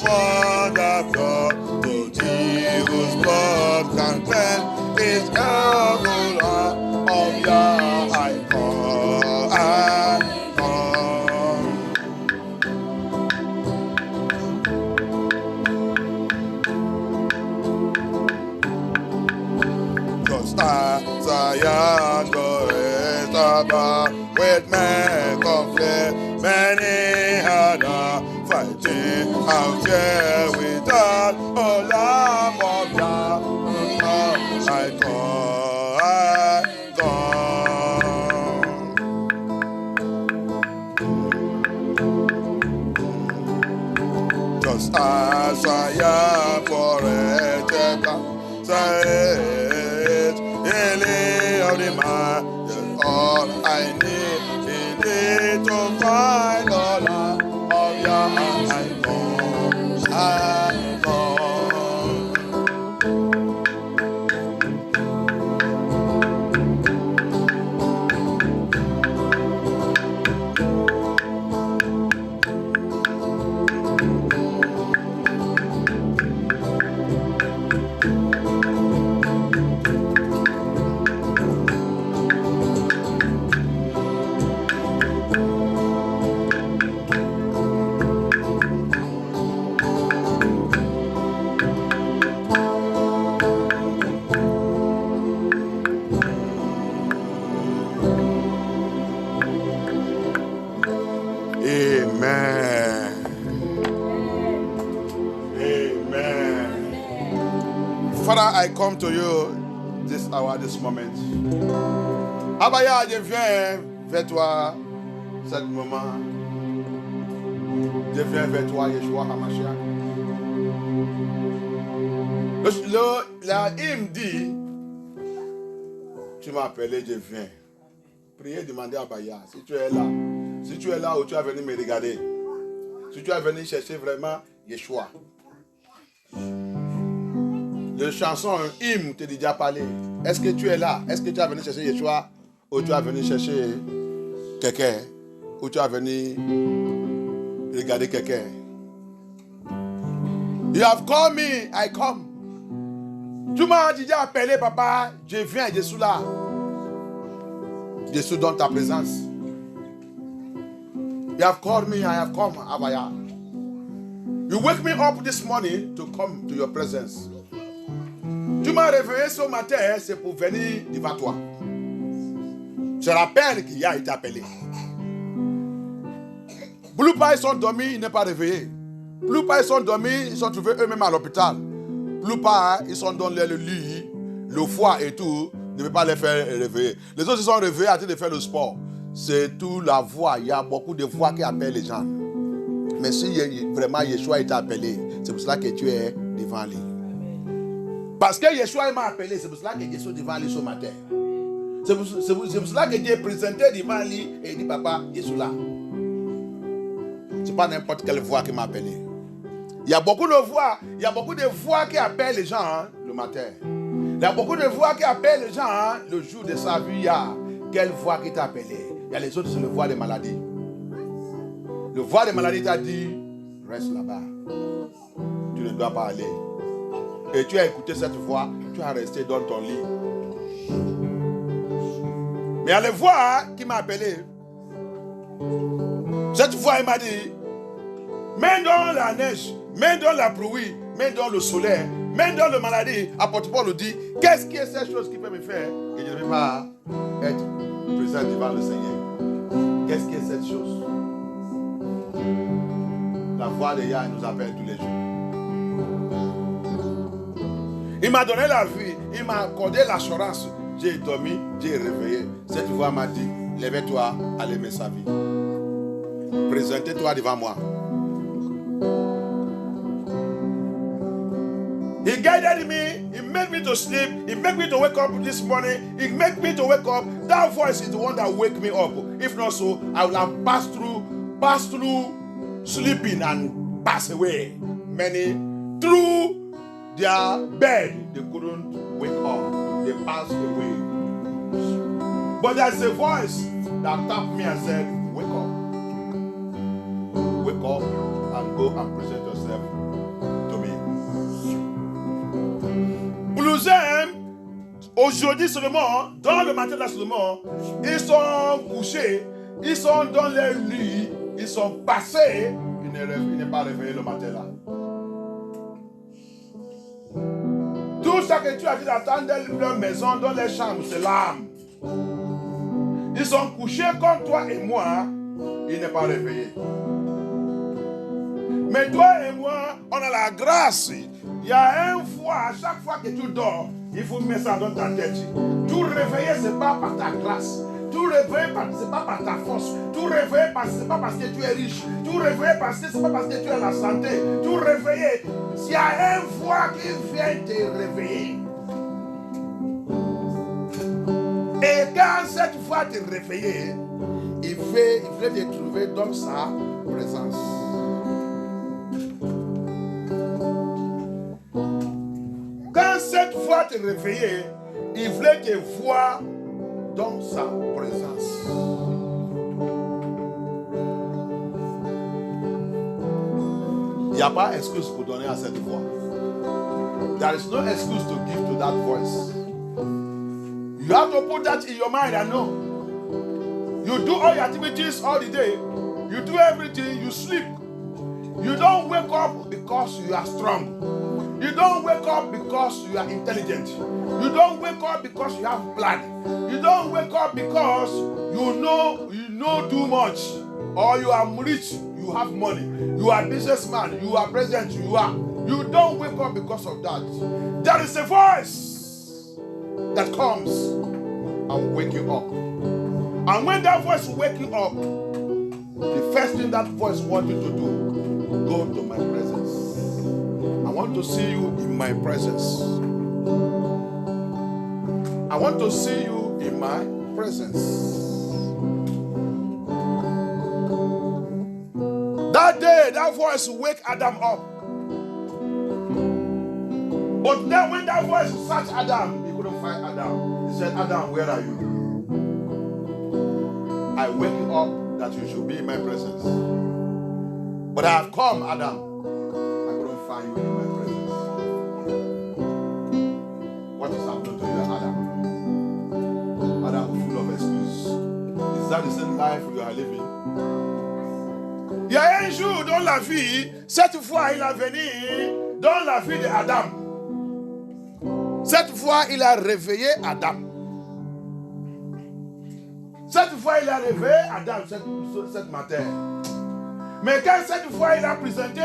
for the blood, to thee whose blood can cleanse is evil of your I come, I come. Cause as I am the with men conflict, many other fighting out here without a lamb of God. I come. Just as I am forever, says healing of the mind. All I need is to find all of your I Father, I come to you this hour, this moment. Abaya, je viens vers toi, cet moment. Je viens vers toi, Yeshua HaMashiach. La hymne dit, tu m'as appelé, je viens. Priez, demandez à Abaya, si tu es là où tu es venu me regarder, si tu es venu chercher vraiment Yeshua. Le chanson, un hymne te dit déjà parlé. Est-ce que tu es là? Est-ce que tu es venu chercher Yeshua? Ou tu es venu chercher quelqu'un? Ou tu es venu regarder quelqu'un? You have called me, I come. Tu m'as déjà appelé, papa. Je viens, je suis là. Je suis dans ta présence. You have called me, I have come, Abaya. You wake me up this morning to come to your presence. Tu m'as réveillé ce matin, c'est pour venir devant toi. Je rappelle qu'il a été appelé. Blue Pie sont dormis, il n'est pas réveillé. Blue Pie sont dormis, ils sont trouvés eux-mêmes à l'hôpital. Blue Pie, ils sont dans le lit, le foie et tout, ne veut pas les faire réveiller. Les autres, ils sont réveillés à train de faire le sport. C'est tout la voix, il y a beaucoup de voix qui appellent les gens. Mais si vraiment Yeshua est appelé, c'est pour cela que tu es devant lui. Parce que Yeshua m'a appelé, c'est pour cela que je suis devant lui ce matin. C'est pour cela que Dieu est présenté devant lui et il dit, papa, je suis là. Ce n'est pas n'importe quelle voix qui m'a appelé. Il y a beaucoup de voix qui appellent les gens le matin. Il y a beaucoup de voix qui appellent les gens le jour de sa vie. Il y a quelle voix qui t'a appelé? Il y a les autres, c'est le voix des maladies. Le voix des maladies t'a dit, reste là-bas. Tu ne dois pas aller. Et tu as écouté cette voix, tu as resté dans ton lit. Mais il y a les voix qui m'ont appelé. Cette voix, elle m'a dit, mets dans la neige, mets dans la pluie, mets dans le soleil, mets dans la maladie. Apôtre Paul nous dit, qu'est-ce qui est cette chose qui peut me faire que je ne vais pas être présent devant le Seigneur? Qu'est-ce qui est cette chose? La voix de Yah nous appelle tous les jours. Il m'a donné la vie, il m'a accordé l'assurance. J'ai dormi, j'ai réveillé. Cette voix m'a dit, lève-toi, allez aimer sa vie. Présentez-toi devant moi. He guided me, he made me to sleep, he made me to wake up this morning, he made me to wake up. That voice is the one that wake me up. If not so, I will have passed through sleeping and pass away. Many through their bed, they couldn't wake up. They passed away. But there's a voice that tapped me and said, wake up. Wake up and go and present yourself Aujourd'hui seulement, dans le matin là seulement, ils sont couchés, ils sont dans leur lit, ils sont passés, il n'est pas réveillé le matin là. Tout ça que tu as dit dans leur maison, dans les chambres, c'est l'âme. Ils sont couchés comme toi et moi, il n'est pas réveillé. Mais toi et moi, on a la grâce. Il y a une fois, à chaque fois que tu dors, il faut mettre ça dans ta tête. Tout réveiller, ce n'est pas par ta grâce. Tout réveiller, ce n'est pas par ta force. Tout réveiller, ce n'est pas parce que tu es riche. Tout réveiller, ce n'est pas parce que tu as la santé. Tout réveiller, s'il y a une fois qui vient te réveiller. Et quand cette fois te réveiller, il veut te trouver dans sa présence. Quand cette fois te réveiller, il voulait te voir dans sa présence. Il n'y a pas d'excuse pour donner à cette voix. There is no excuse to give to that voice. You have to put that in your mind and know. You do all your activities all the day. You do everything, you sleep. You don't wake up because you are strong. You don't wake up because you are intelligent. You don't wake up because you have blood. You don't wake up because you know too much. Or you are rich, you have money. You are a businessman, you are president, you don't wake up because of that. There is a voice that comes and wake you up. And when that voice wake you up, the first thing that voice wants you to do, go to my presence. I want to see you in my presence. I want to see you in my presence. That day, that voice wake Adam up. But then when that voice searched Adam, he couldn't find Adam. He said, Adam, where are you? I wake you up that you should be in my presence. But I have come, Adam. I couldn't find you in my presence. What is happening to you, Adam? Adam, full of excuses. Is that the same life you are living? Il y a un jour dans la vie, cette fois il a venu dans la vie d'Adam. Cette fois il a réveillé Adam. Cette fois il a réveillé Adam cette matin. Mais quand cette fois il a présenté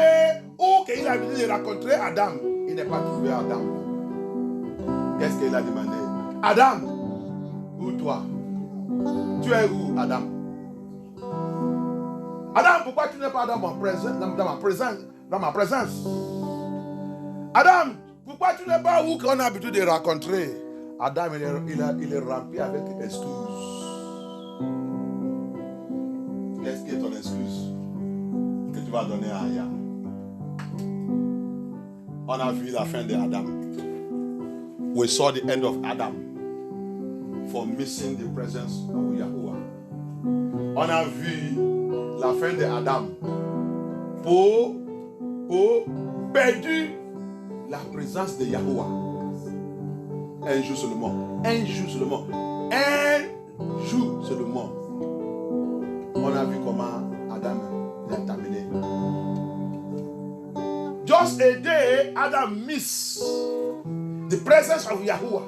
ou qu'il a venu rencontrer Adam, il n'est pas trouvé Adam. Qu'est-ce qu'il a demandé? Adam, où toi? Tu es où, Adam? Adam, pourquoi tu n'es pas dans ma présence? Adam, pourquoi tu n'es pas où qu'on a l'habitude de rencontrer? Adam, il est rempli avec excuses. Qu'est-ce qui est ton excuse que tu vas donner à Aya? On a vu la fin de Adam. We saw the end of Adam for missing the presence of Yahuwah. On a vu la fin de Adam pour perdre la présence de Yahuwah. Un jour seulement. Un jour seulement. Un jour seulement. On a vu comment Adam l'a terminé. Just a day, Adam missed the presence of Yahuwah.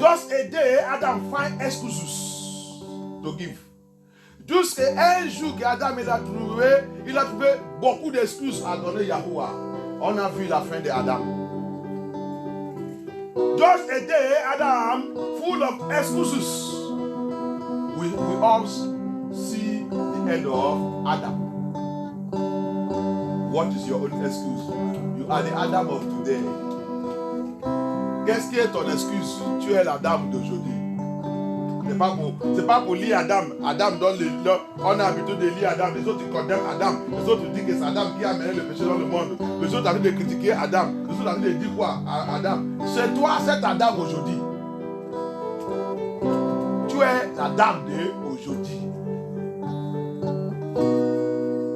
Just a day, Adam find excuses to give. Jusqu'à un jour qu'Adam il a trouvé beaucoup d'excuses à donner Yahuwah. On a vu la fin d'Adam. Just a day, Adam full of excuses. We all see the end of Adam. What is your own excuse? You are the Adam of today. Qu'est-ce qui est ton excuse? Tu es l'Adam d'aujourd'hui. C'est pas pour lire Adam. Adam donne on a l'habitude de lire Adam. Les autres ils condamnent Adam. Les autres disent que c'est Adam qui a amené le péché dans le monde. Les autres ont envie de critiquer Adam. Les autres ont envie de dire quoi à Adam? C'est toi, cet Adam aujourd'hui. Tu es l'Adam d'aujourd'hui.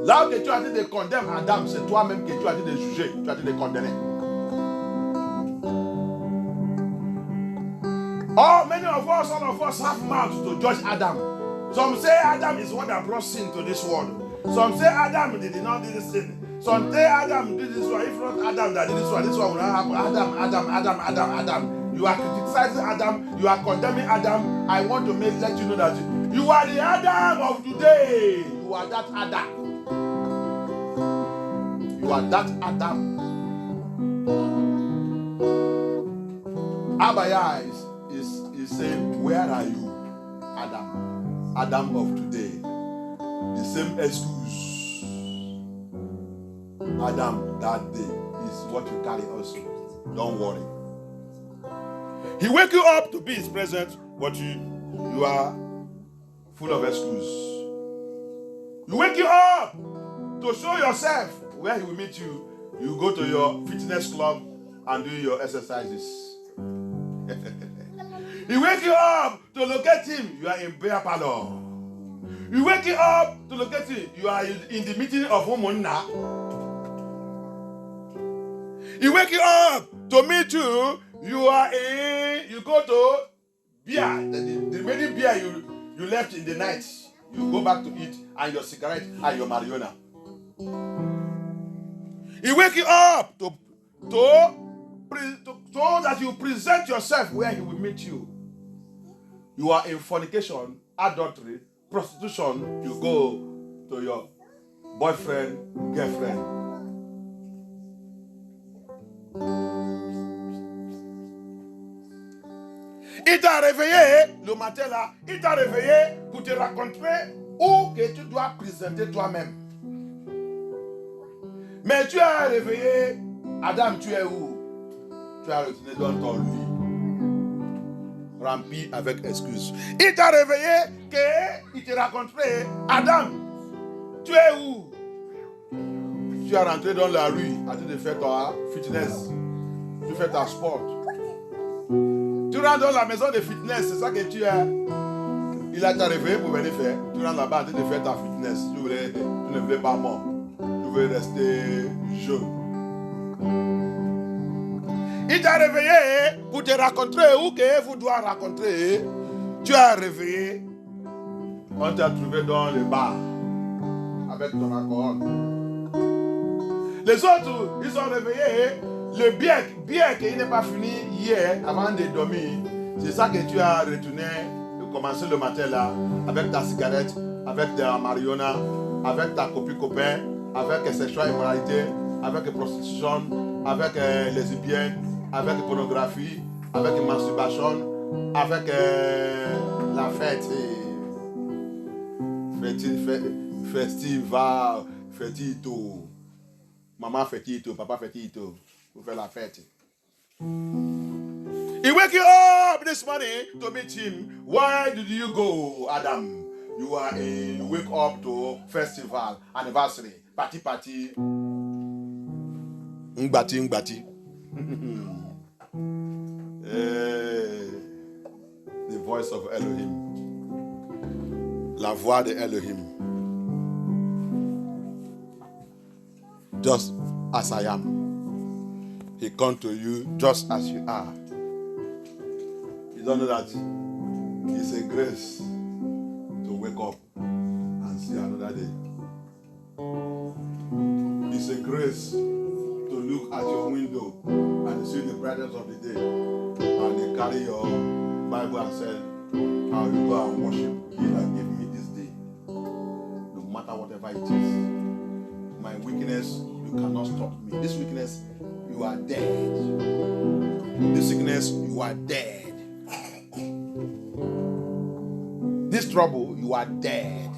Là où tu as dit de condamner Adam, c'est toi-même que tu as dit de juger. Tu as dit de condamner. All many of us, all of us have mouths to judge Adam. Some say Adam is one that brought sin to this world. Some say Adam did not do this sin. Some say Adam did this one. If not Adam that did this one will not happen. Adam. You are criticizing Adam. You are condemning Adam. I want to let you know that you are the Adam of today. You are that Adam. You are that Adam. Abaya is saying, where are you, Adam? Adam of today. The same excuse. Adam that day is what you carry also. Don't worry. He wake you up to be his presence, but you are full of excuse. He wake you up to show yourself where he will meet you. You go to your fitness club and do your exercises. He wake you up to locate him. You are in bear parlor. You wake you up to locate him. You are in the meeting of Umunna. He wake you up to meet you. You go to beer. The remaining beer you left in the night. You go back to eat and your cigarette and your marijuana. He wake you up so that you present yourself where he will meet you. You are in fornication, adultery, prostitution. You go to your boyfriend, girlfriend. Il t'a réveillé le matin là, il t'a réveillé pour te raconter où que tu dois présenter toi-même. Mais tu as réveillé, Adam, tu es où? Tu as retourné dans ton lit, rempli avec excuses. Il t'a réveillé, qu'il te raconterait, Adam, tu es où? Tu es rentré dans la rue, à train de faire ta fitness, tu fais ta sport. Tu rentres dans la maison de fitness, c'est ça que tu as. Il a t'a réveillé pour venir faire. Tu rentres là-bas en train de faire ta fitness. Tu ne voulais pas mort. Tu veux rester jeune. Il t'a réveillé pour te raconter où que vous doit raconter. Tu as réveillé. On t'a trouvé dans le bar avec ton alcool. Les autres, ils sont réveillés. Le bien qu'il n'est pas fini hier avant de dormir, c'est ça que tu as retourné, commencé le matin là, avec ta cigarette, avec ta marijuana, avec ta copain, avec sexuelle immoralité, avec prostitution, avec lesbienne, avec pornographie, avec masturbation, avec la fête, festival, fetito, maman fetito, papa fetito. Pour faire la fête. He wake you up this morning to meet him. Why did you go, Adam? You wake up to festival, anniversary, party. Ngbati. The voice of Elohim. La voix de Elohim. Just as I am. He comes to you just as you are. You don't know that it's a grace to wake up and see another day. It's a grace to look at your window and see the brightness of the day. And they carry your Bible and say, I will go and worship. He that gave me this day. No matter whatever it is. My weakness, you cannot stop me. This weakness, you are dead. This sickness, you are dead. This trouble, you are dead.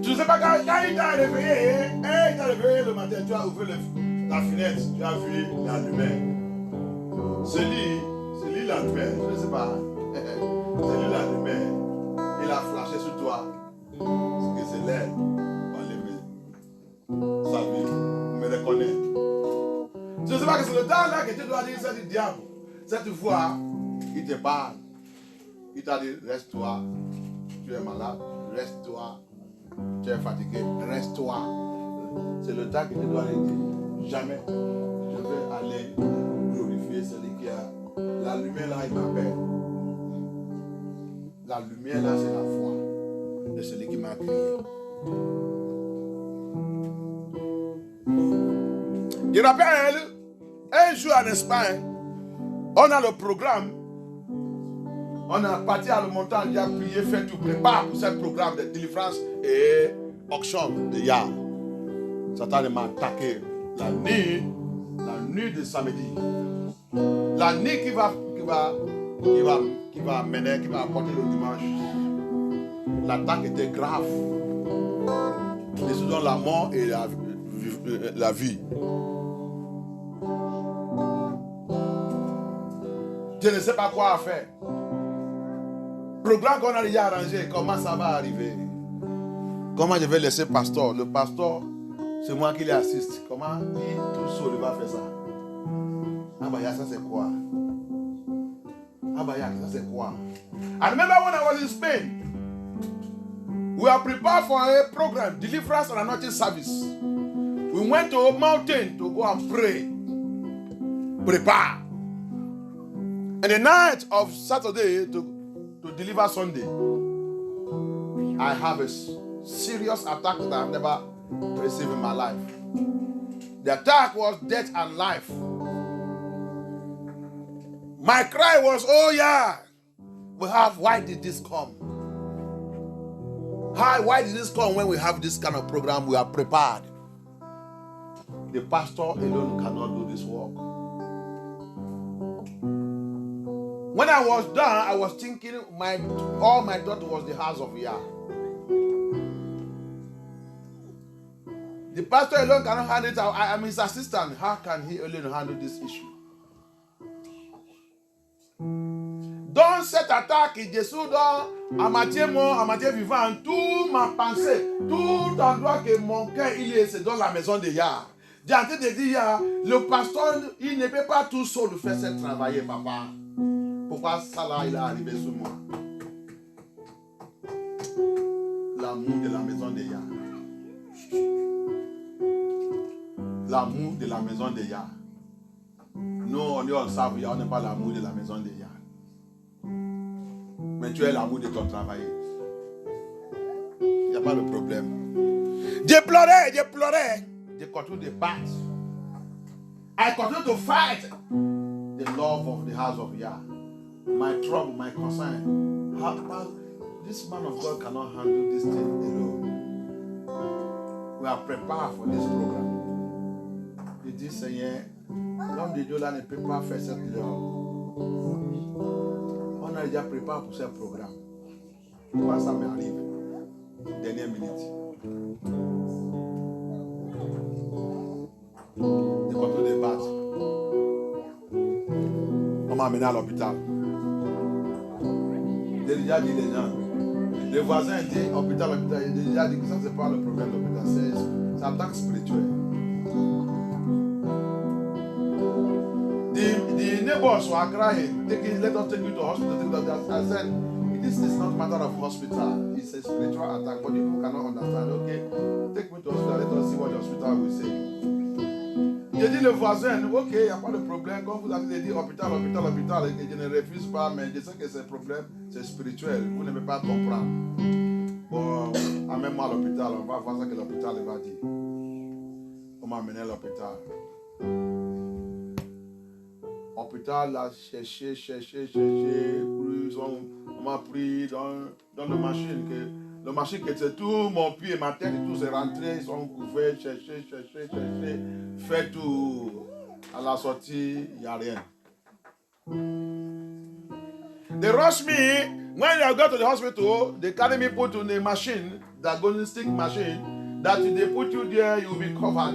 Tu ne sais pas quand il t'a réveillé, le matin, tu as ouvert ta fenêtre, tu as vu la lumière. C'est lui la lumière, je ne sais pas. C'est lui la lumière. Il a flashé sur toi. Parce que c'est l'air. Sa vie me reconnaît. Je ne sais pas que c'est le temps là que tu dois dire, c'est du diable. Cette fois, il te parle. Il t'a dit, reste-toi. Tu es malade, reste-toi. Tu es fatigué, reste-toi. C'est le temps que tu dois aller dire. Jamais je vais aller glorifier celui qui a. La lumière là, il m'appelle. La lumière là, c'est la foi de celui qui m'a créé. Je rappelle, un jour en Espagne, on a le programme. On a parti à le montant, il a prié, fait tout, prépare pour ce programme de délivrance et auction de Yah. Satan m'a attaqué la nuit de samedi. La nuit qui va mener, qui va apporter le dimanche. L'attaque était grave. Décidons la mort et la vie. Je ne sais pas quoi faire. Programme qu'on a déjà arrangé, comment ça va arriver? Comment je vais laisser le pasteur? Le pasteur, c'est moi qui l'assiste. Comment il tout seul va faire ça? Ah bah ça c'est quoi? Ah bah ça c'est quoi? I remember when I was in Spain, we are prepared for a program, deliverance and anointing service. We went to a mountain to go and pray. Prepare. And the night of Saturday to deliver Sunday, I have a serious attack that I've never received in my life. The attack was death and life. My cry was, oh yeah, why did this come? Why did this come when we have this kind of program? We are prepared. The pastor alone cannot do this work. When I was done, I was thinking all my daughter was the house of Yah. The pastor alone cannot handle it. I am his assistant. How can he alone handle this issue? Dans cette attaque, Jésus donne à Matthieu vivant, toute ma pensée, tout endroit que mon cœur il est, c'est dans la maison de Yah. J'ai en train de dire, le pasteur, il ne peut pas tout seul faire ce travail, papa. Pourquoi ça là, il est arrivé sur moi? L'amour de la maison de Yah. L'amour de la maison de Yah. Nous, on est en savent, on n'est pas l'amour de la maison de Yah. Mais tu es l'amour de ton travail. Il n'y a pas de problème. Je pleurais. Je continue de battre. I continue to fight the love of the house of Yah. My trouble, my concern. This man of God cannot handle this thing alone. We are prepared for this program. Je dis, Seigneur, l'homme de Dieu là ne peut pas faire cette œuvre. On a déjà préparé pour ce programme. Pourquoi ça m'arrive? Dernière minute. Je continue de battre. On m'a amené à l'hôpital. J'ai déjà dit les gens. Les voisins disent hôpital. J'ai déjà dit que ça c'est pas le problème de l'hôpital. C'est attaque spirituelle. The neighbors were crying. Let us take you to hospital. I said, this is not a matter of hospital. It's a spiritual attack. But people cannot understand. Okay, take me to hospital. Let us see what the hospital will say. J'ai dit le voisin, ok, il n'y a pas de problème. Comme vous avez dit hôpital, et je ne refuse pas, mais je sais que c'est un problème, c'est spirituel. Vous ne pouvez pas comprendre. Bon, amène-moi à l'hôpital, on va voir ce que l'hôpital va dire. On m'a amené à l'hôpital. L'hôpital a cherché. On m'a pris dans le machine. Le machine qui était tout, mon pied et ma tête, tout s'est rentré. Ils sont couverts, cherché. Fait tout. À la sortie, il n'y a rien. They rush me. When I go to the hospital, they carry me put on a machine, diagnostic machine, that if they put you there, you will be covered.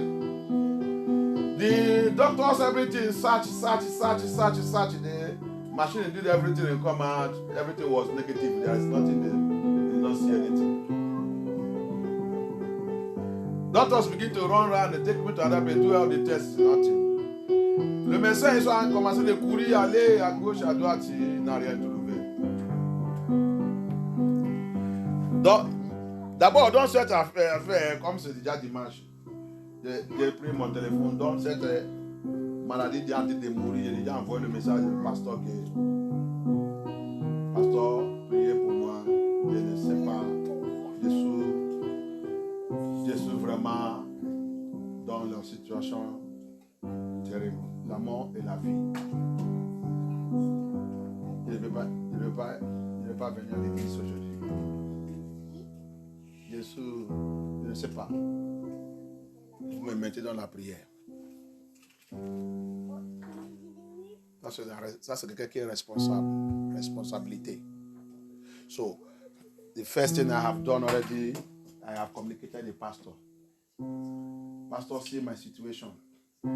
The doctors, everything, search. The machine did everything and come out. Everything was negative. There is nothing there. They did not see anything. Doctors begin to run around and take me to another place, do all the tests, nothing. Le médecin, ils ont commencé de courir, aller à gauche, à droite, il n'a rien trouvé. D'abord, dans cette affaire, comme c'est déjà dimanche, J'ai pris mon téléphone. Donc, cette maladie est en train de mourir. J'ai déjà envoyé le message au pasteur que pasteur, priez pour moi. Je ne sais pas. Je suis vraiment dans leur situation terrible. La mort et la vie. Je ne vais pas venir à l'église aujourd'hui. Je ne sais pas. Vous me mettez dans la prière. Ça, c'est quelqu'un qui est responsable. Responsabilité. So, the first thing I have done already, I have communicated with the pastor. Pastor, see my situation. I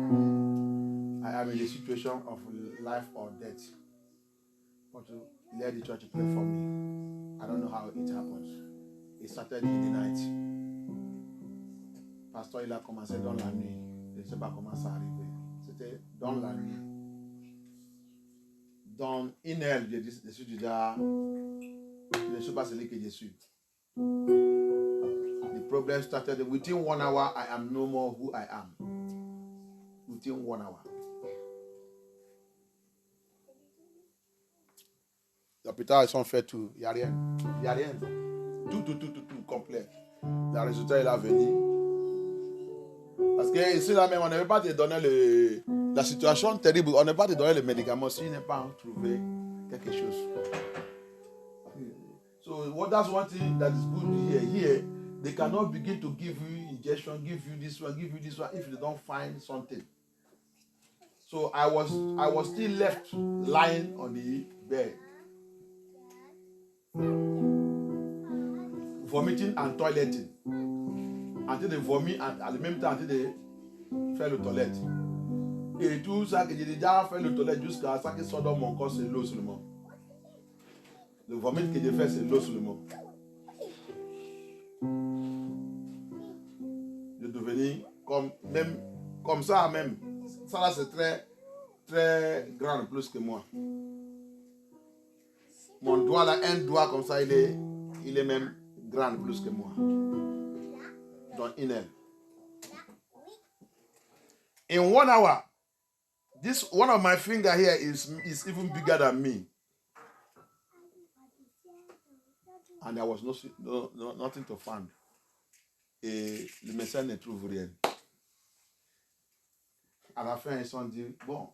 am in a situation of life or death. But let the church pray for me. I don't know how it happens. It started in the night. Pasteur, il a commencé dans la nuit. Je ne sais pas comment ça arrivait. C'était dans la nuit. Dans une heure, je suis déjà... Je ne suis pas celui que je suis. The problem started within 1 hour. I am no more who I am. Within 1 hour. L'hôpital, ils sont faits tout. Il n'y a rien. Il n'y a rien. Tout, complet. Le résultat, il est venu. Parce que ici, là même, on ne veut pas te donner la situation terrible. On ne veut pas te donner le médicament s'il n'est pas trouvé quelque chose. So, that's one thing that is good here. Here, they cannot begin to give you injection, give you this one, if they don't find something. So, I was still left lying on the bed. Vomiting and toileting. Until they vomit and at the même temps, until they fait le toilette. Et tout ça que j'ai déjà fait le toilette jusqu'à ça qui sort dans mon corps, c'est l'eau seulement. Le vomit que j'ai fait, c'est l'eau seulement. Je devenais comme ça même. Ça là, c'est très, très grand plus que moi. Mon doigt là, un doigt comme ça, il est même grand plus que moi. Dans une heure. In 1 hour, one of my finger here is even bigger than me. And there was nothing to find. Et le médecin ne trouve rien. À la fin, ils ont dit, bon,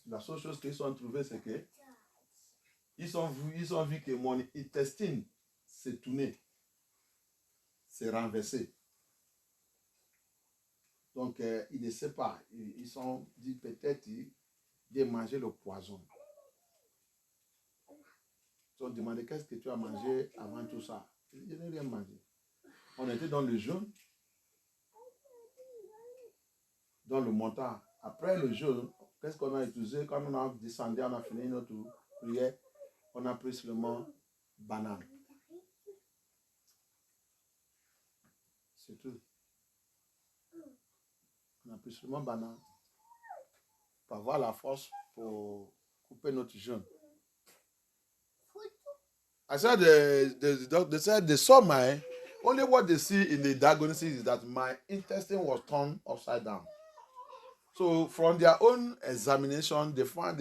la seule chose qu'ils ont trouvé, c'est que ils ont vu que mon intestin s'est tourné, s'est renversé. Donc, ils ne savent pas. Ils ont dit peut-être de manger le poison. Ils ont demandé qu'est-ce que tu as mangé avant tout ça. Je n'ai rien mangé. On était dans le jeûne, dans le montant. Après le jeûne, qu'est-ce qu'on a utilisé? Quand on a descendu, on a fini notre prière, on a pris seulement banane. C'est tout. On a pris seulement banane pour avoir la force pour couper notre jeûne. I said the doctor said they saw only what they see in the diagnosis is that my intestine was turned upside down. So from their own examination, they found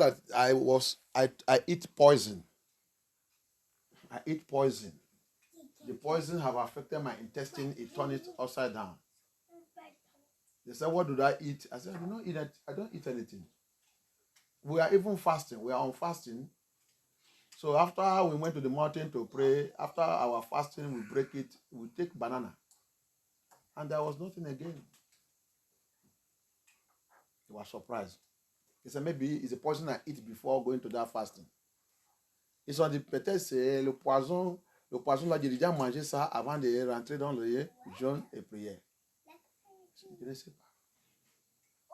that I eat poison. I eat poison. The poison have affected my intestine. It turned it upside down. They said, "What did I eat?" I said, I don't eat anything. We are even fasting. We are on fasting. So after we went to the mountain to pray, after our fasting, we break it, we take banana. And there was nothing again. He was surprised. He said, maybe it's a poison I eat before going to that fasting. Ils ont dit, peut-être c'est le poison là, j'ai déjà mangé ça avant de rentrer dans le jeûne et prière. Je ne sais pas.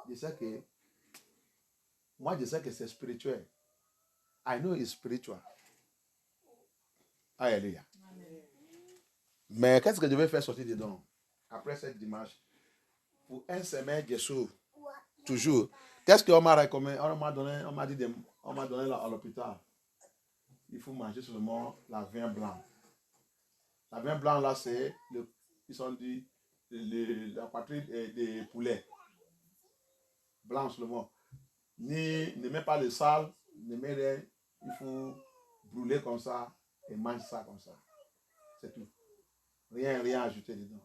Je sais que c'est spirituel. I know it's spiritual. Alléluia. Mais qu'est-ce que je vais faire sortir dedans? Après cette dimanche, pour un semaine, je suis toujours. Qu'est-ce qu'on m'a recommandé? On m'a donné à l'hôpital. Il faut manger seulement la vin blanc. La vin blanc là, ils ont dit, la poitrine des poulets. Blanc seulement. Ne mets pas le sale, ne mets rien. Il faut brûler comme ça et mange ça comme ça. C'est tout. Rien ajouter dedans.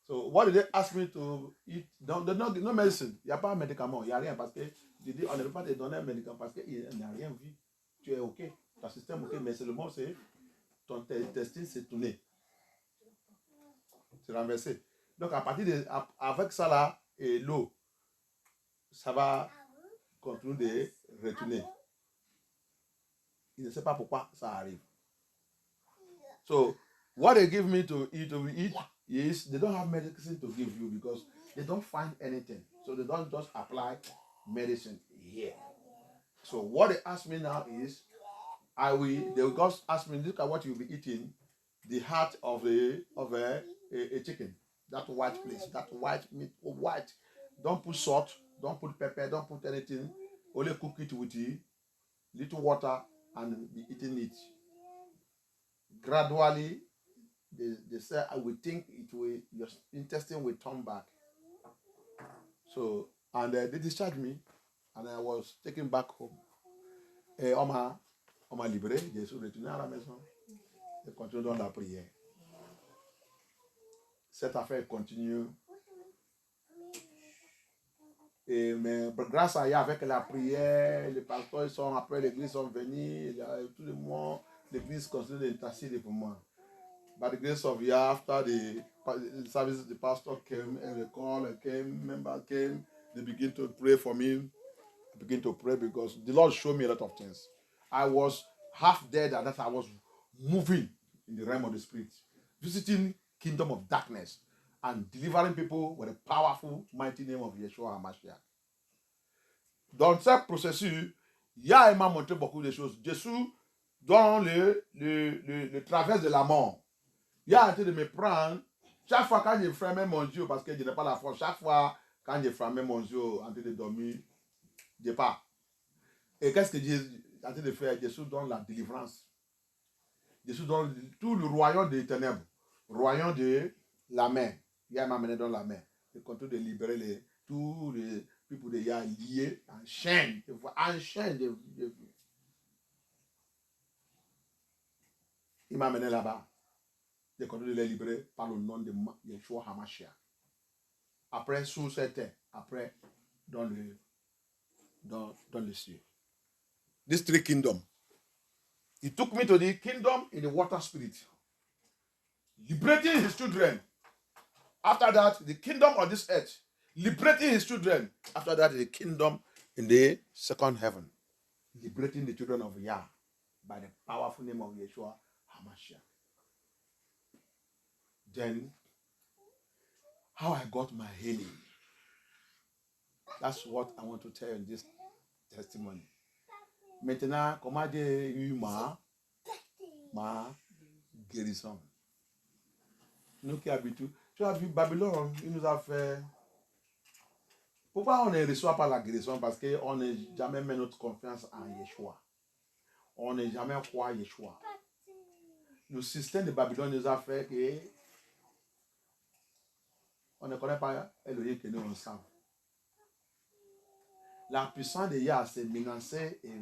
So, what did they ask me to eat? No medicine. Il n'y a pas de médicament. Il n'y a rien parce que je dis, on ne peut pas te donner un médicament parce qu'il n'y a rien vu. Tu es OK. Ton système est OK, mais seulement c'est ton intestin s'est tourné. C'est renversé. Donc, à partir de, avec ça là et l'eau, ça va continuer de retourner. Il ne sait pas pourquoi ça arrive. So, what they give me to eat is they don't have medicine to give you because they don't find anything. So they don't just apply medicine here. So what they ask me now is, they will just ask me, look at what you'll be eating, the heart of a chicken, that white place, that white meat, white. Don't put salt, don't put pepper, don't put anything. Only cook it with little water and be eating it. Gradually, they say, I will think your intestine will turn back. So, and they discharged me, and I was taken back home. Et on m'a libéré, je suis retourné à la maison et continue dans la prière. Cette affaire continue. Mais grâce à Dieu, avec la prière, les pasteurs sont après l'église sont venus, tout le monde, l'église continue d'intercéder pour moi. By the grace of God, after the service, the pastor came and the call came, member came, they begin to pray for me. I begin to pray because the Lord showed me a lot of things. I was half dead and that I was moving in the realm of the spirit, visiting kingdom of darkness and delivering people with the powerful, mighty name of Yeshua HaMashiach. Dans ce processus, il m'a montré beaucoup de choses. Jésus, dans le traverse de la mort, il a arrêté de me prendre. Chaque fois quand je fermais mon yeux, parce que je n'ai pas la force, chaque fois quand je fermais mon yeux en train de dormir, je pars. Et qu'est-ce que Jésus a en train de faire? Jésus donne la délivrance. Jésus donne tout le royaume des ténèbres, royaume de la main. Il m'a amené dans la main. Il continue de libérer tous les people de Yah liés en chaîne. En chaîne de vie. Il m'a amené là-bas. Il continue de les libérer par le nom de Yeshua HaMashiach. Après, sous cette terre. Après, dans le ciel. These three kingdoms. He took me to the kingdom in the water spirit, liberating his children. After that, the kingdom of this earth, liberating his children. After that, the kingdom in the second heaven, liberating the children of Yah by the powerful name of Yeshua HaMashiach. Then, how I got my healing. That's what I want to tell you in this testimony. Maintenant, comment j'ai eu ma guérison. Nous qui habitons, tu as vu Babylone, il nous a fait. Pourquoi on ne reçoit pas la guérison? Parce qu'on n'a jamais mis notre confiance en Yeshua. On n'a jamais croit à Yeshua. Le système de Babylone nous a fait que on ne connaît pas Elohim que nous on sait. La puissance de Yah s'est menacée et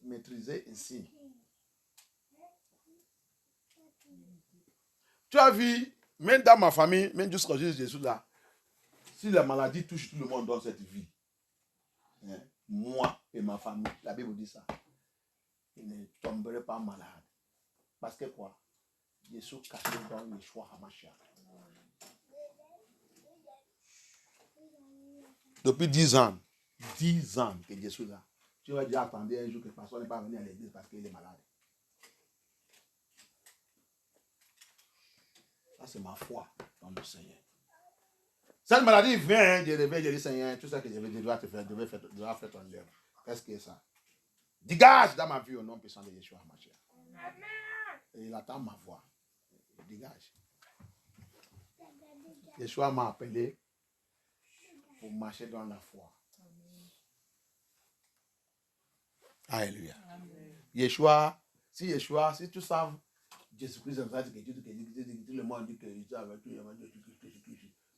maîtrisée ici. Tu as vu, même dans ma famille, même jusqu'au jour de Jésus là, si la maladie touche tout le monde dans cette vie, hein, moi et ma famille, la Bible dit ça, il ne tomberait pas malade. Parce que quoi? Jésus caché dans Yeshua HaMashiach. Depuis 10 ans que Jésus est là. Tu vas déjà attendre un jour que personne n'est pas venu à l'église parce qu'il est malade. Ça, c'est ma foi dans le Seigneur. Cette maladie vient, je réveille, je dis Seigneur, tout ça que je dois te faire, je dois faire ton œuvre. Qu'est-ce que c'est ça? Dégage dans ma vie au nom puissant de Yeshua HaMashiach. Et il attend ma voix. Il dégage. Yeshua m'a appelé pour marcher dans la foi. Alléluia. Yeshua, si tu sais Jésus-Christ est vrai que tout le monde dit que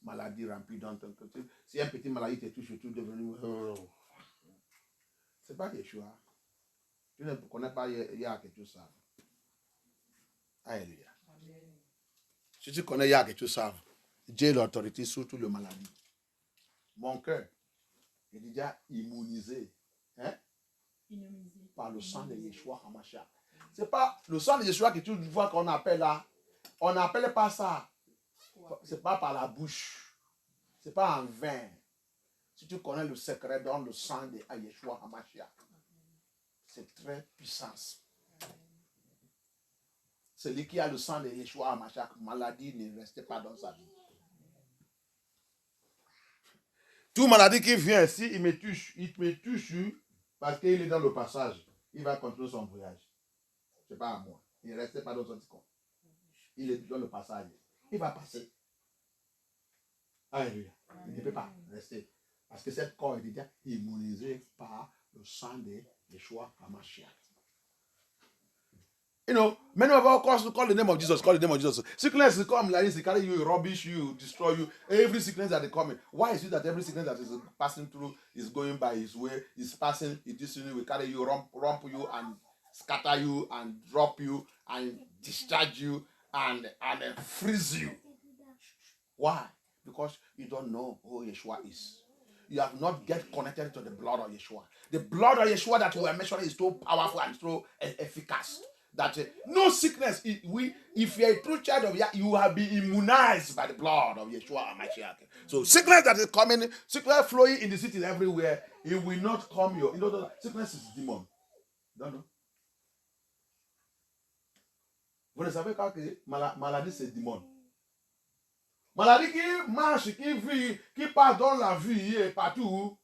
maladie remplie dans ton côté. Si un petit maladie te touche, tout devenu. C'est pas Yeshua. Tu ne connais pas, il y a quelque chose ça. Alléluia. Si tu connais, il y a quelque chose ça. Dieu l'autorité sur toutes les maladies. Mon cœur est déjà immunisé. Hein? Par le sang de Yeshua HaMashiach. C'est pas le sang de Yeshua que tu vois qu'on appelle là. On n'appelle pas ça. C'est pas par la bouche. C'est pas en vain. Si tu connais le secret dans le sang de Yeshua HaMashiach, c'est très puissant. Celui qui a le sang de Yeshua HaMashiach, maladie ne reste pas dans sa vie. Toute maladie qui vient, si il me touche parce qu'il est dans le passage, il va continuer son voyage. Ce n'est pas à moi. Il ne reste pas dans son corps. Il est dans le passage. Il va passer. Alléluia. Il ne peut pas rester. Parce que cet corps est déjà immunisé par le sang de Yeshua HaMashiach. You know, many of us call the name of Jesus, call the name of Jesus. Sickness is come like this, they carry you, rubbish you, destroy you. Every sickness that they come, why is it that every sickness that is passing through is going by his way, is passing, it is will carry you, rump you, and scatter you, and drop you, and discharge you, and freeze you. Why? Because you don't know who Yeshua is. You have not get connected to the blood of Yeshua. The blood of Yeshua that we are mentioning is so powerful and so efficacious that no sickness, if you're a true child of Yah, you have been immunized by the blood of Yeshua HaMashiach. So sickness that is coming, sickness flowing in the cities everywhere, it will not come your, sickness is demon. Don't know. Vous ne savez pas que maladie c'est démon. Maladie qui marche, qui vit, qui passe dans la vie et partout,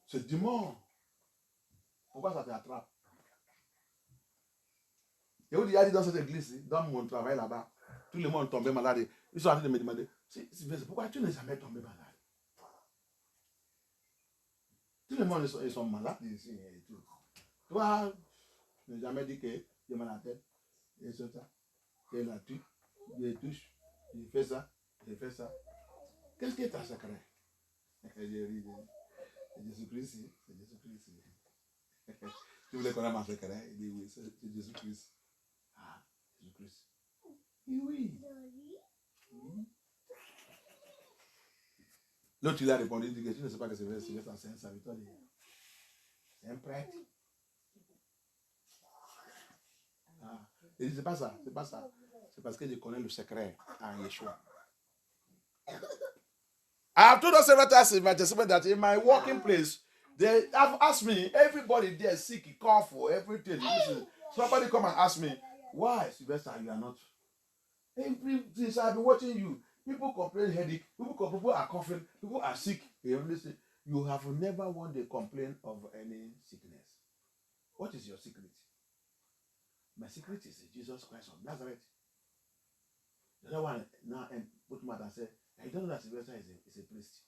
c'est démon. Pourquoi ça t'attrape? Et vous dites dans cette église, dans mon travail là-bas, tout le monde tombé malade. Ils sont en train de me demander, pourquoi tu n'es jamais tombé malade? Tout le monde ils sont malades ici et tout. Toi, tu n'as jamais dit que j'ai mal à la tête. Et c'est ça. Et là, tu les touches, il fait ça, il fait ça. Qu'est-ce qui est ta secret? J'ai ri. C'est Jésus-Christ, c'est Jésus-Christ. Tu voulais connaître ma secret? Il dit oui, c'est Jésus-Christ. Ah, Jésus-Christ. Oui. L'autre, il a répondu, il dit que tu ne sais pas que c'est vrai, c'est un serviteur. C'est un prêtre. Ah. Il dit, c'est pas ça, c'est pas ça. C'est parce que je connais le secret en Yeshua. I have told us several times in my testimony that in my working place, they have asked me, everybody there sick, cough for everything. Somebody come and ask me, why, Sylvester, you are not? Every since I've been watching you, people complain headache, people are coughing, people are sick. You have never once complained of any sickness. What is your secret? My secret is Jesus Christ of Nazareth. The other one now and put him out and say, I don't know that Sylvester is a priest.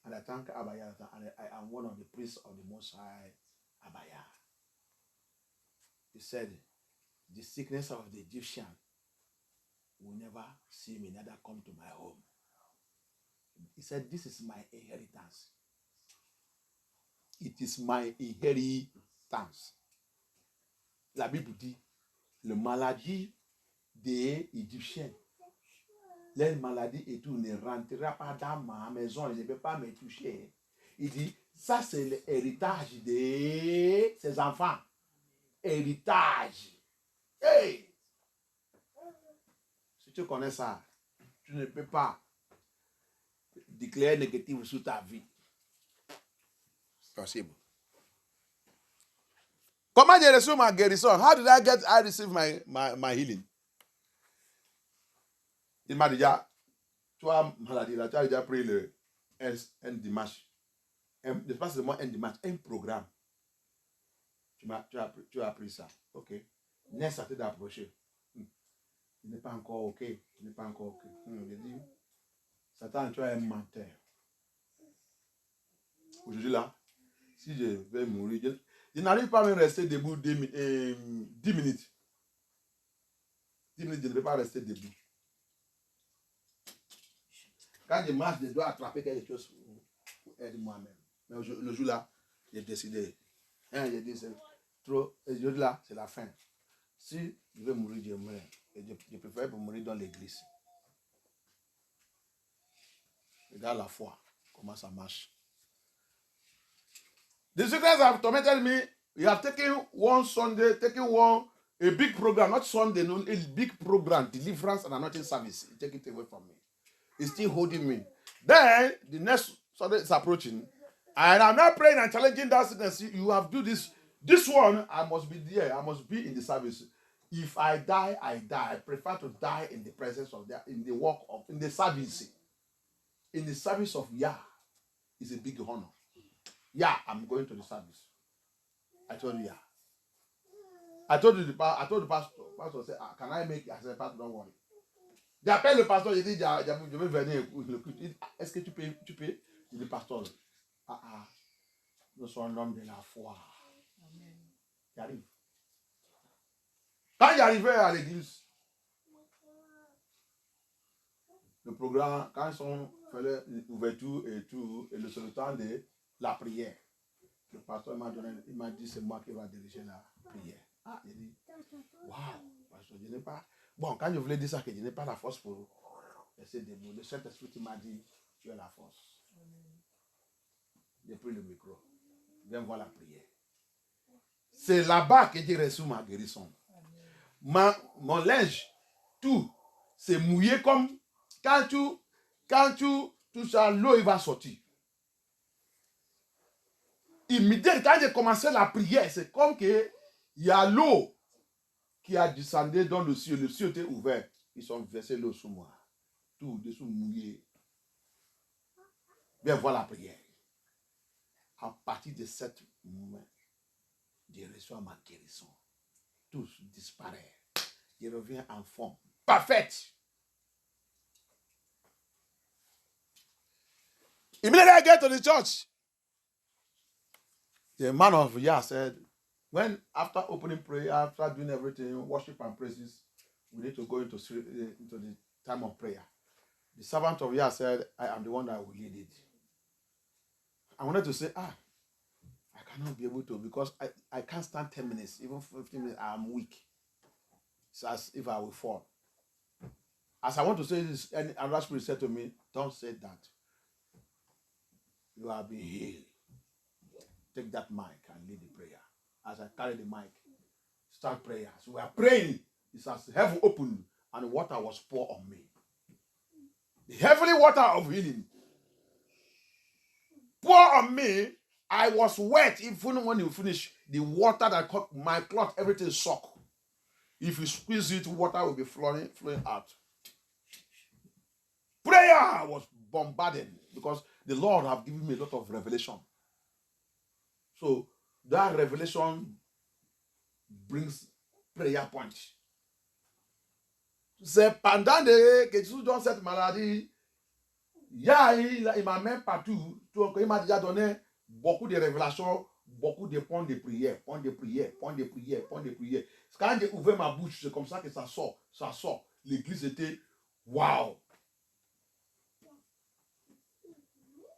And I thank Abaya, and I am one of the priests of the Most High Abaya. He said, the sickness of the Egyptian will never see me, neither come to my home. He said, this is my inheritance. It is my inheritance. La Bible dit, le maladie des Égyptiens, les maladies et tout ne rentrera pas dans ma maison, il ne peut pas me toucher. Il dit, ça c'est l'héritage de ses enfants. Héritage. Hey! Si tu connais ça, tu ne peux pas déclarer négatif sur ta vie. C'est possible. Comment j'ai reçu ma guérison? How did I receive my healing? Il m'a déjà, tu as maladie là, tu as déjà pris un dimanche. Pas seulement un dimanche, un programme. Tu as pris ça. Ok. N'est-ce pas d'approcher? Il n'est pas encore ok. Il n'est pas encore ok. Il dit, Satan, tu as un menteur. Aujourd'hui là, si je vais mourir, je n'arrive pas à me rester debout 10 minutes. 10 minutes, je ne peux pas rester debout. Quand je marche, je dois attraper quelque chose pour aider moi-même. Mais le jour-là, j'ai décidé. J'ai dit, c'est trop. Et le jour-là, c'est la fin. Si je veux mourir, je meurs. Et je préfère pour mourir dans l'église. Regarde la foi, comment ça marche. The secrets have tormented me. You have taken one Sunday, a big program, not Sunday, no, a big program, deliverance and anointing service. You take it away from me. It's still holding me. Then the next Sunday is approaching, and I'm not praying and challenging that sickness. You have to do this. This one, I must be there. I must be in the service. If I die, I die. I prefer to die in the presence of that, in the work of, in the service. In the service of Yah is a big honor. Yeah, I'm going to the service. I told you, yeah. I told the pastor. Pastor said, can I make it? I said, pastor, don't worry. J'appelle le pasteur, je dis, je vais venir l'écouter. Est-ce que tu peux? Je dis, pasteur, nous sommes l'homme de la foi. J'arrive. Quand j'arrivais à l'église, le programme, quand ils ont fait l'ouverture et tout, et c'est le temps de la prière, le pasteur m'a dit, c'est moi qui vais diriger la prière. J'ai dit, waouh, pasteur, je n'ai pas. Bon, quand je voulais dire ça, que je n'ai pas la force pour rester debout. Le Saint-Esprit m'a dit, tu as la force. J'ai pris le micro. Viens voir la prière. C'est là-bas que j'ai reçu ma guérison. Mon linge, tout, c'est mouillé comme quand tu touches à l'eau, il va sortir. Immédiatement, quand j'ai commencé la prière, c'est comme qu'il y a l'eau qui a descendu dans le ciel. Le ciel était ouvert. Ils ont versé l'eau sur moi. Tout dessous mouillé. Viens voir la prière. À partir de cet moment, je reçois ma guérison. Tout disparaît. Je reviens en forme parfaite. Immediately I get to the church, the man of Yah said, when after opening prayer, after doing everything, worship and praises, we need to go into the time of prayer. The servant of Yah said, I am the one that will lead it. I wanted to say, I cannot be able to because I can't stand 10 minutes, even 15 minutes, I am weak. It's as if I will fall. As I want to say this, and another spirit said to me, don't say that. You have been healed. Take that mic and lead the prayer. As I carry the mic, start prayer. So we are praying. It's as heaven opened and water was poured on me. The heavenly water of healing poured on me. I was wet even when you finish. The water that caught my cloth, everything soaked. If you squeeze it, water will be flowing out. Prayer was bombarded because the Lord have given me a lot of revelation. So that revelation brings prayer point. C'est pendant que Jésus donne cette maladie, il m'a même partout, il m'a déjà donné beaucoup de révélations, beaucoup de points de prière, points de prière. Quand j'ai ouvert ma bouche, c'est comme ça que ça sort. L'église était waouh.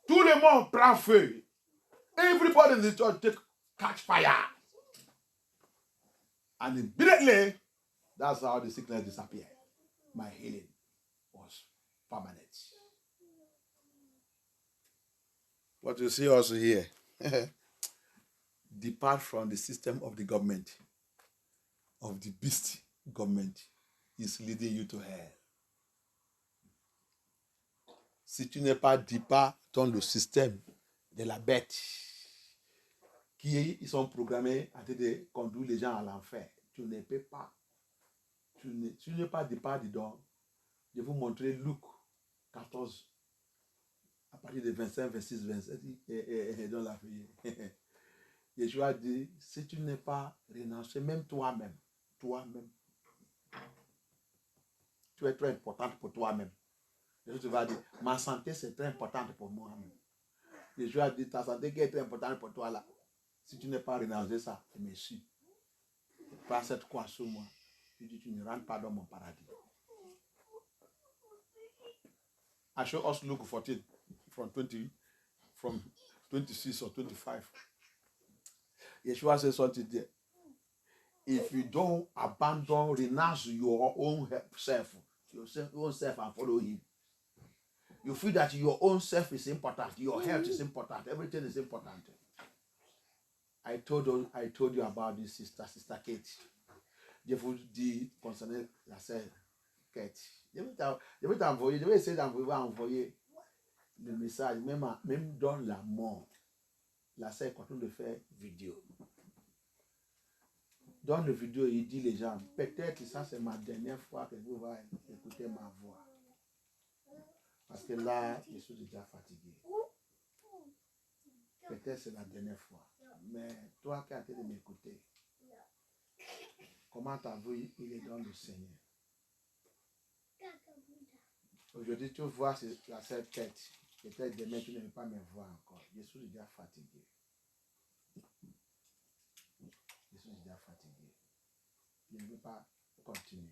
Tout le monde prend feu. Everybody in the church catch fire. And immediately, that's how the sickness disappeared. My healing was permanent. What you see also here, depart from the system of the government, of the beast government, is leading you to hell. Si tu n'es pas départ dans le système de la bête, qui sont programmés à te conduire les gens à l'enfer, tu ne peux pas. Tu n'es pas départ dedans. Je vais vous montrer Luc 14, à partir de 25, 26, 27, dans la vie. Jésus dit, si tu n'es pas renoncé, même toi-même, tu es très importante pour toi-même. Jésus va dire, ma santé c'est très importante pour moi-même. Jésus a dit, ta santé qui est très importante pour toi là, si tu n'es pas renoncé ça, merci. Prends cette croix sur moi. Il dit, tu ne rentres pas dans mon paradis. I show us Luke 14 from 26 or 25. Yeshua says something there. If you don't abandon, renounce your own self, your own self and follow him, you feel that your own self is important, your health is important, everything is important. I told you about this sister Kate. Je vous dis concernant la sœur Kate. Je vais t'envoyer, je vais essayer d'envoyer le message, même dans la mort. La sœur continue de faire vidéo. Dans la vidéo, il dit les gens, peut-être ça c'est ma dernière fois que vous allez écouter ma voix. Parce que là, je suis déjà fatigué. Peut-être c'est la dernière fois. Mais toi qui as été de m'écouter, comment ta vie il est dans le Seigneur? Aujourd'hui, tu vois la seule tête. Peut-être demain, tu ne veux pas me voir encore. Je suis déjà fatigué. Je suis déjà fatigué. Je ne veux pas continuer.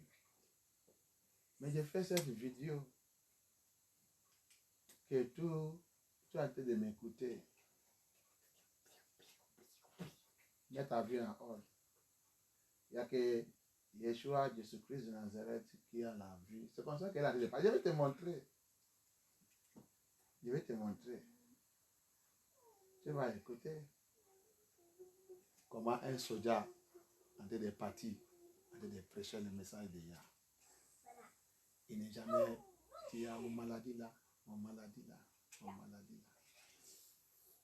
Mais j'ai fait cette vidéo que tu as été de m'écouter. Mets ta vie en ordre. Il n'y a que Yeshua, Jésus-Christ de Nazareth qui a la vie. C'est comme ça qu'elle a dit. Je vais te montrer. Je vais te montrer. Tu vas écouter comment un soldat en train de partir, en train de prêcher le message de Yah. Il n'est jamais dit mon maladie là, mon maladie là, mon maladie là.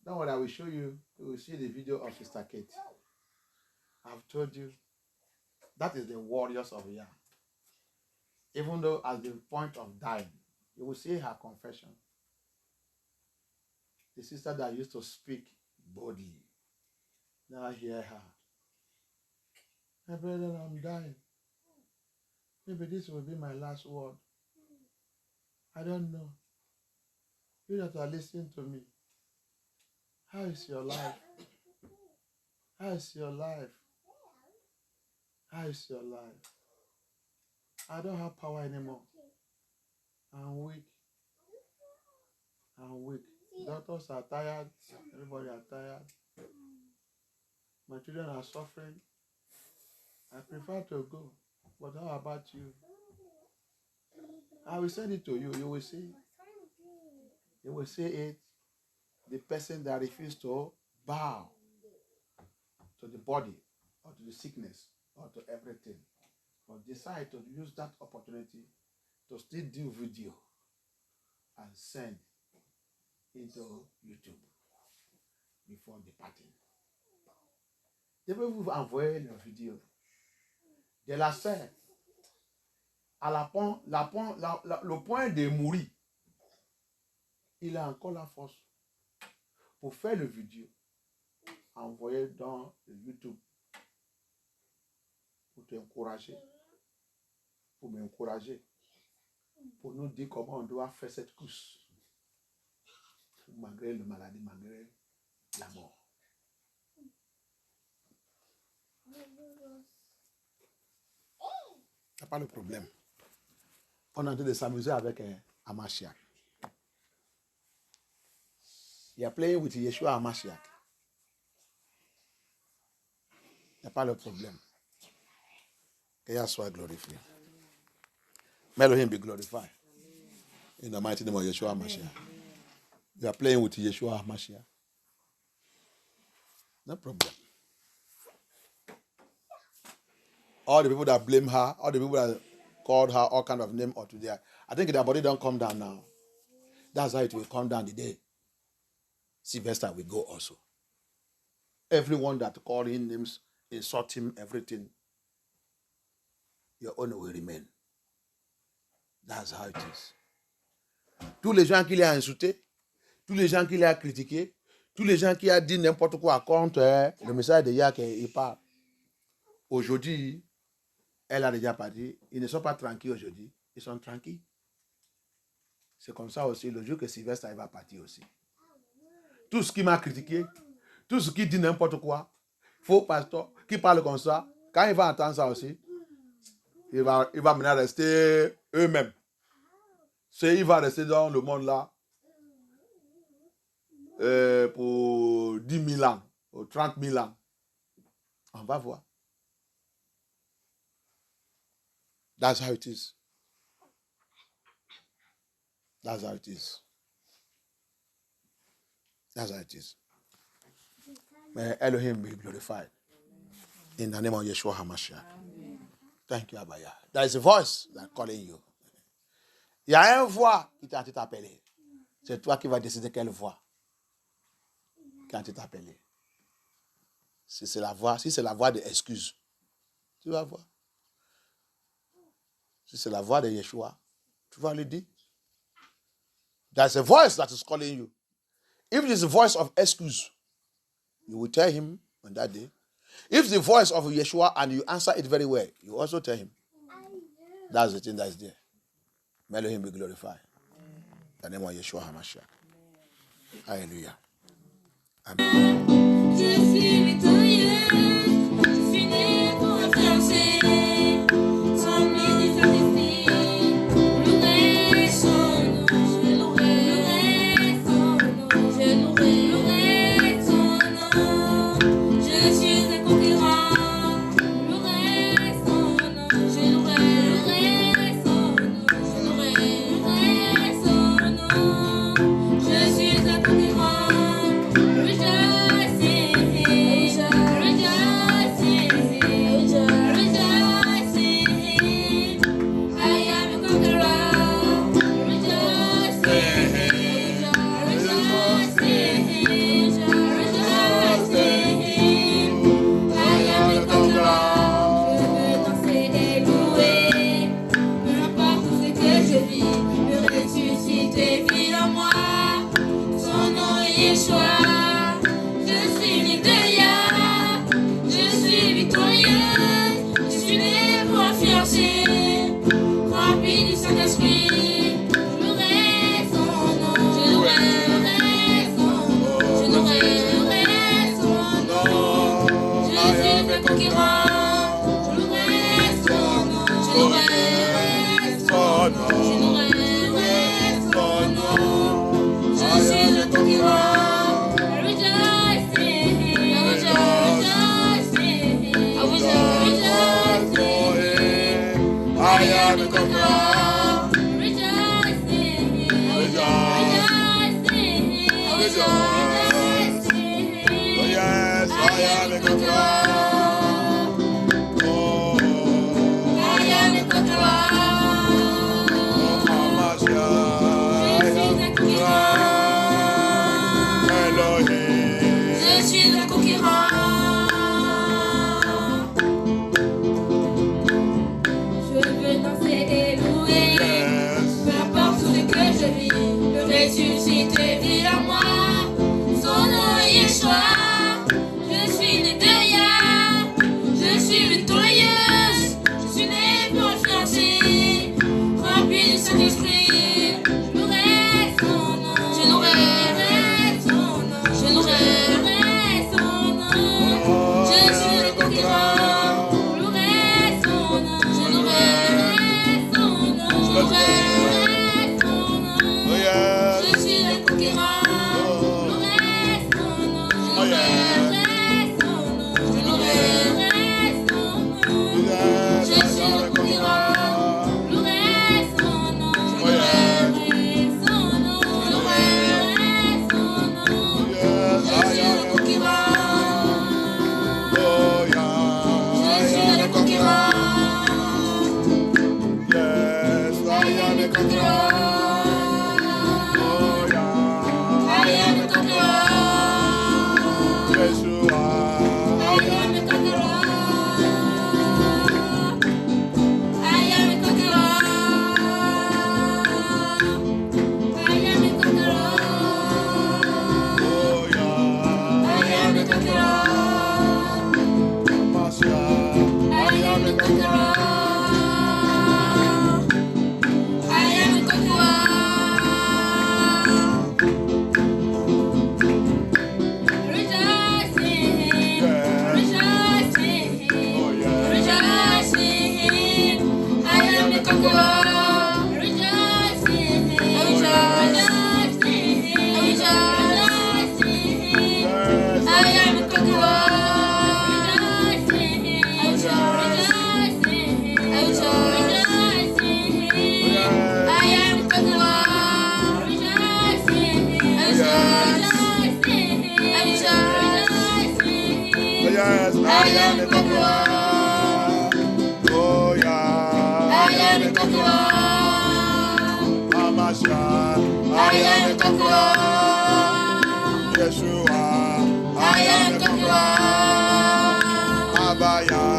Don't worry, I will show you. You will see the video of Sister Kate. I've told you that is the warriors of Yah. Even though at the point of dying, you will see her confession. The sister that used to speak boldly. Now I hear her. My brother, I'm dying. Maybe this will be my last word. I don't know. You that are listening to me. How is your life? How is your life? How is your life? I don't have power anymore. I'm weak. I'm weak. Doctors are tired. Everybody are tired. My children are suffering. I prefer to go. But how about you? I will send it to you. You will see. You will see it. The person that refused to bow to the body or to the sickness or to everything, but decide to use that opportunity to still do video and send into YouTube before departing. Je vais vous envoyer une vidéo de la sœur à le point de mourir. Il a encore la force pour faire le vidéo, envoyer dans le YouTube pour t'encourager, pour m'encourager, pour nous dire comment on doit faire cette course, malgré la maladie, malgré la mort. C'est pas le problème. On est en train de s'amuser avec Hamashiach. You are playing with Yeshua Hamashiach. C'est pas le problème. Que Yah soit glorifié. May Elohim be glorified. In the mighty name of Yeshua Hamashiach. You are playing with Yeshua Hamashiach. No problem. All the people that blame her, all the people that called her all kind of name or today, I think their body don't come down now. That's how it will come down the day Sylvester will go also. Everyone that called him names, insult him, everything, your honor will remain. That's how it is. Tous les gens qui l'ont insulté, tous les gens qui l'ont critiqué, tous les gens qui ont dit n'importe quoi contre le message de Yah qu'il parle. Aujourd'hui, elle a déjà parti. Ils ne sont pas tranquilles aujourd'hui. Ils sont tranquilles. C'est comme ça aussi, le jour que Sylvester va partir aussi. Tout ce qui m'a critiqué, tout ce qui dit n'importe quoi, faux pasteur, qui parle comme ça, quand il va entendre ça aussi, il va mener à rester eux-mêmes. Il va rester dans le monde là pour 10 000 ans, ou 30 000 ans. On va voir. That's how it is. That's how it is. That's how it is. May Elohim be glorified. In the name of Yeshua HaMashiach. Thank you, Abaya. There is a voice that's calling you. Il y a une voix qui t'a appelé. C'est toi qui vas décider quelle voix qui t'a appelé. Si c'est la voix de excuse, tu vas voir. Si c'est la voix de Yeshua, tu vas le dire. There's a voice that is calling you. If it is the voice of excuse, you will tell him on that day. If the voice of Yeshua and you answer it very well, you also tell him. That's the thing that is there. May Elohim be glorified. In the name of Yeshua HaMashiach. Hallelujah. Amen. Je suis victorieux, je suis né pour influencer, sans lui sacrifier, louer son nom, je louerai son nom, je louerai son nom, je suis un conquérant, louerai son nom, je louerai son nom, je louerai son nom, je suis un conquérant.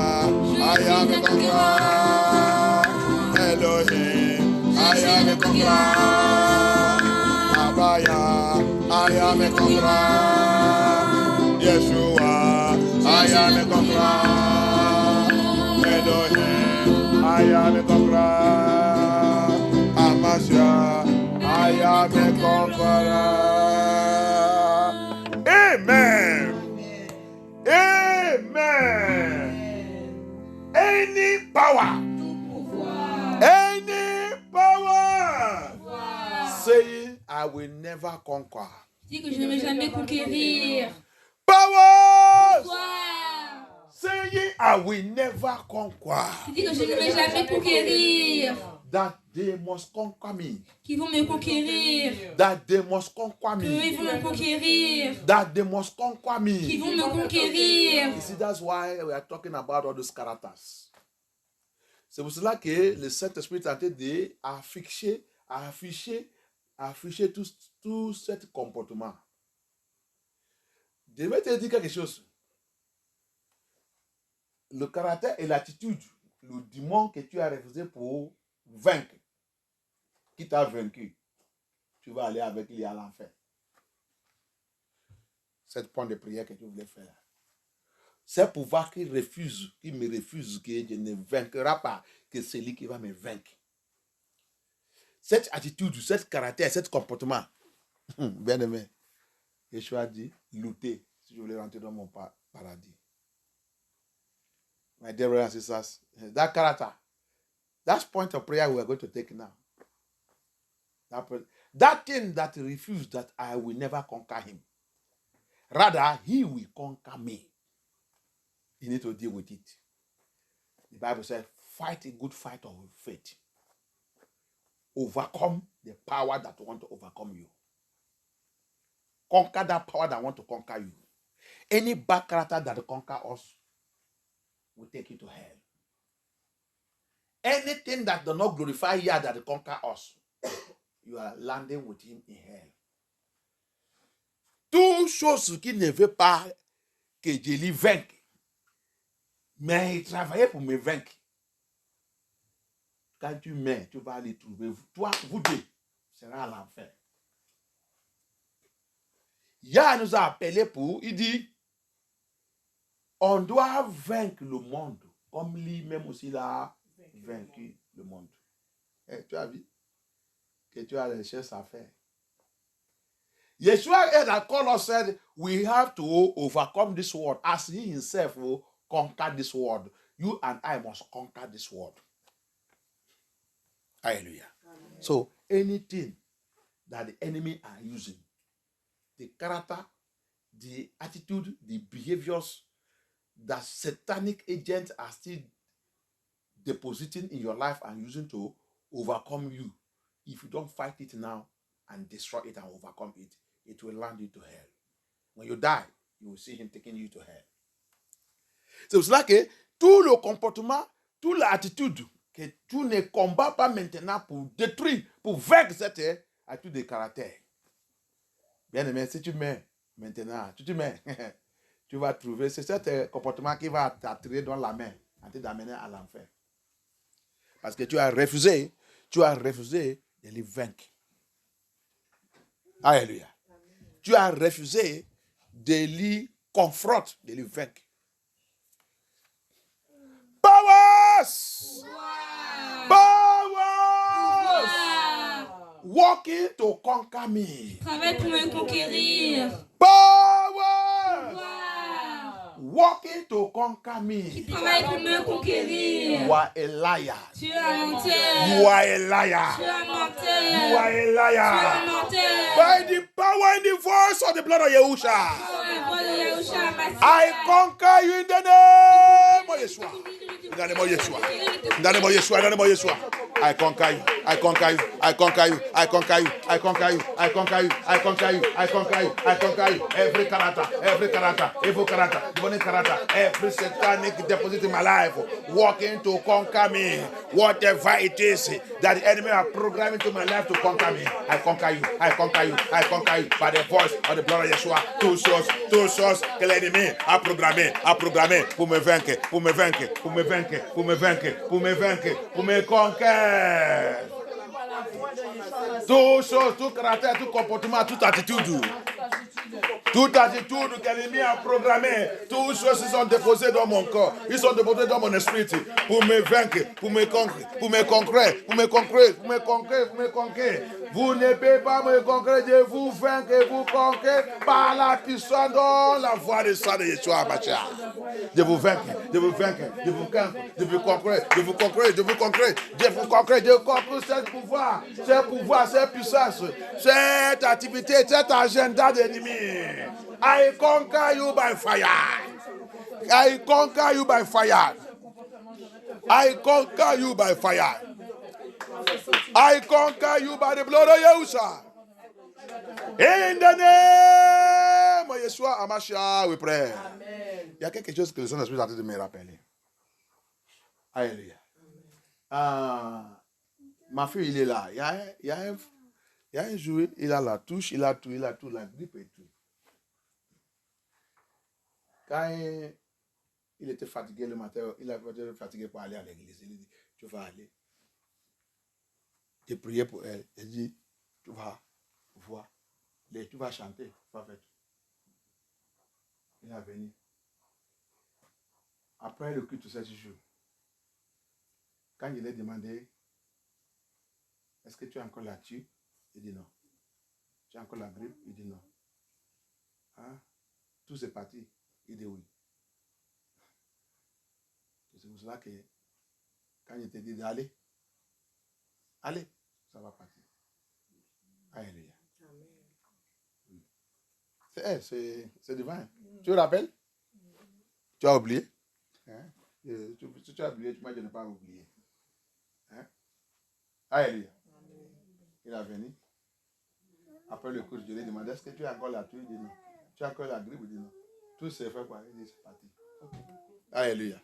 I am a conqueror. Elohim, I am a conqueror. Abaya, I am a conqueror. Yeshua, I am a conqueror. Elohim, I am a conqueror. Amasia, I am a conqueror. Amen. Amen. Any power, saying, I will never conquer. Dis que je ne vais jamais conquérir. Power, Pouvoir. saying, I will never conquer. Dis que je ne vais jamais conquérir. That they must conquer me. Qui vont me conquérir. That they must conquer Eux, me. ils vont me conquérir. That they must conquer Qui me. vont me conquérir. You see, that's why we are talking about all those characters. C'est pour cela que le Saint-Esprit est en train d'afficher tout ce comportement. Je vais te dire quelque chose. Le caractère et l'attitude, le démon que tu as refusé pour vaincre, qui t'a vaincu, tu vas aller avec lui à l'enfer. Cette point de prière que tu voulais faire. C'est pouvoir qu'il me refuse, que je ne vaincrai pas, que c'est lui qui va me vaincre. Cette attitude, ce caractère, ce comportement, bien aimé, Yeshua dit, lutter si je voulais rentrer dans mon paradis. My dear brothers and sisters, that character, that's point of prayer we are going to take now. That thing that refused that I will never conquer him. Rather, he will conquer me. You need to deal with it. The Bible says, fight a good fight of faith. Overcome the power that want to overcome you. Conquer that power that want to conquer you. Any bad character that conquer us will take you to hell. Anything that does not glorify here that conquer us, you are landing with him in hell. Toute chose qui ne veut pas que je lui vainque, mais il travaillait pour me vaincre. Quand tu mets, tu vas les trouver. Toi, vous deux, sera à l'enfer. Yah nous a appelé pour, il dit, on doit vaincre le monde, comme lui-même aussi l'a vaincu le monde. Tu as vu que tu as des choses à faire. Yeshua had called us said, we have to overcome this world as he himself will conquer this world. You and I must conquer this world. Hallelujah. Amen. So anything that the enemy are using, the character, the attitude, the behaviors that satanic agents are still depositing in your life and using to overcome you, if you don't fight it now and destroy it and overcome it, it will land you to hell. When you die, you will see him taking you to hell. C'est pour cela que tout le comportement, toute l'attitude que tu ne combats pas maintenant pour détruire, pour vaincre cette attitude de caractère. Bien aimé, si tu mets maintenant, tu vas trouver, c'est ce comportement qui va t'attirer dans la main, en te d'amener à l'enfer. Parce que tu as refusé de les vaincre. Alléluia. Tu as refusé de lui confronter, de lui vaincre. Powers! Powers! Walking to conquer me. Travaille pour me conquérir. Powers! Walking to conquer me. Travaille pour me conquérir. You are a liar. Tu es un menteur. You are a liar. Tu es un menteur. You are a Tu es un liar. menteur. By the power and the voice of the blood of Yahusha, I conquer you in the name of Yeshua. In the name of Yeshua. In the name of Yeshua. In the name of Yeshua. I conquer you. I conquer you. I conquer you. I conquer you. I conquer you. I conquer you. I conquer you. I conquer you. I conquer you. Every character, evil character, demonic character, every satanic deposit in my life, working to conquer me. Whatever it is that the enemy are programming to my life to conquer me, I conquer you. I conquer you. I conquer you by the voice of the blood of Yeshua. Two choses que l'ennemi a programmé pour me vaincre, pour me vaincre, pour me vaincre, pour me vaincre, pour me vaincre, pour me conquérir. Tout chose, tout caractère, tout comportement, toute attitude. Toute attitude que l'ennemi a programmée, toutes choses qui sont déposées dans mon corps, ils sont déposés dans mon esprit pour me vaincre, pour me conquérir, pour me conquérir, pour me conquérir, pour me conquérir, pour me conquérir. Vous ne pouvez pas me conquérir, je vous vaincre, vous conquérir par la puissance dans la voix de sang de Yeshua Hamashiach. Je vous vaincre, je vous vaincre, je vous conquérir, je vous conquérir, je vous conquérir, je vous conquérir, je vous conquérir, je conquérir ce pouvoir, cette puissance, cette activité, cet agenda de l'ennemi. I conquer you by fire. I conquer you by fire. I conquer you by fire. I conquer you by the blood of Yeshua. In the name of Yeshua Hamashiach, we pray. Il y a quelque chose que le Saint-Esprit est en train de me rappeler. Alléluia. Ma fille, il est là. Il y a un jour, il a la touche, il a tout, la grippe et tout. Quand il était fatigué le matin, il avait été fatigué pour aller à l'église. Il dit, tu vas aller. J'ai prié pour elle. Elle dit, tu vas voir. Tu vas chanter. Tu vas faire tout. Il est venu. Après le culte de 7 jours, quand je l'ai demandé, est-ce que tu as encore la tue? Il dit non. Tu as encore la grippe? Il dit non. Hein? Tout c'est parti. Il dit oui. C'est pour cela que quand je te dis d'aller, allez, ça va partir. Alléluia. C'est divin. Tu te rappelles? Tu as oublié? Hein? Si tu as oublié, moi je n'ai pas oublié. Hein? Alléluia. Il est venu. Après le cours, je lui ai demandé, est-ce que tu as encore la toux? Il dit non. Tu as encore la grippe? Il dit non. Tout s'est fait quoi? Il dit c'est parti. Okay. Alléluia.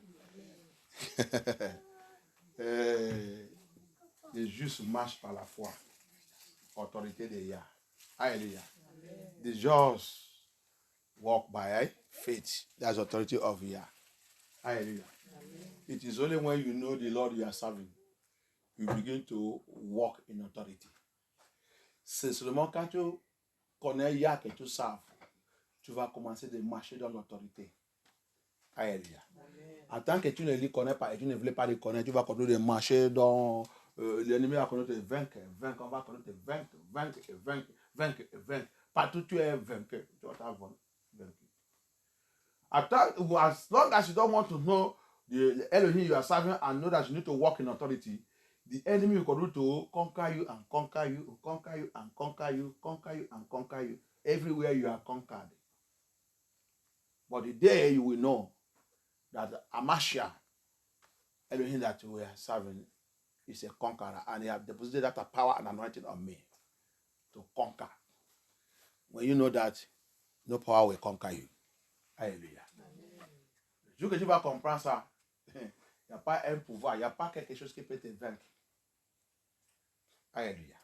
Les justes marchent par la foi. Autorité de Yah. Alléluia. The just walk by faith. That's authority of Yah. Hallelujah. It is only when you know the Lord you are serving, you begin to walk in authority. C'est seulement quand tu connais Yah que tu serves, tu vas commencer de marcher dans l'autorité. Alléluia. En tant que tu ne les connais pas et tu ne voulais pas les connaître, tu vas continuer de marcher dans l'ennemi va continuer de vaincre, on va continuer de vaincre. Partout tu es vainqueur, tu vas t'avoir vaincu. As long as you don't want to know the Elohim you are serving and know that you need to walk in authority, the enemy will continue to conquer you and conquer you, conquer you and conquer you, conquer you and conquer you. Everywhere you are conquered. But the day you will know that Hamashiach, Elohim that we are serving, is a conqueror, and he has deposited that power and anointing on me to conquer. When you know that, no power will conquer you. Alléluia. Le jour que tu vas comprendre ça, il n'y a pas un pouvoir, il n'y a pas quelque chose qui peut te vaincre. Alléluia.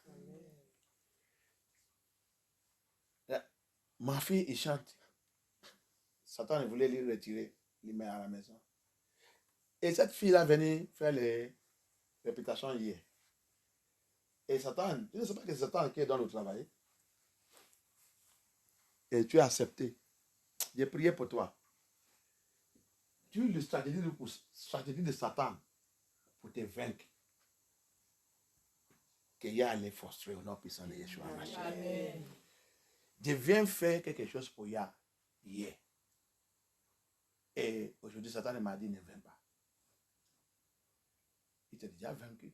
Ma fille, il chante. Satan voulait lui retirer, lui mettre à la maison. Et cette fille-là venue faire les répétitions hier. Et Satan, tu ne sais pas que c'est Satan qui est dans le travail. Et tu as accepté. J'ai prié pour toi. Tu as la stratégie de Satan pour te vaincre. Que Yah allait frustrer au nom puissant de Yeshua. Amen. Je viens faire quelque chose pour Yah hier. Et aujourd'hui, Satan m'a dit ne viens pas. Il t'a déjà vaincu.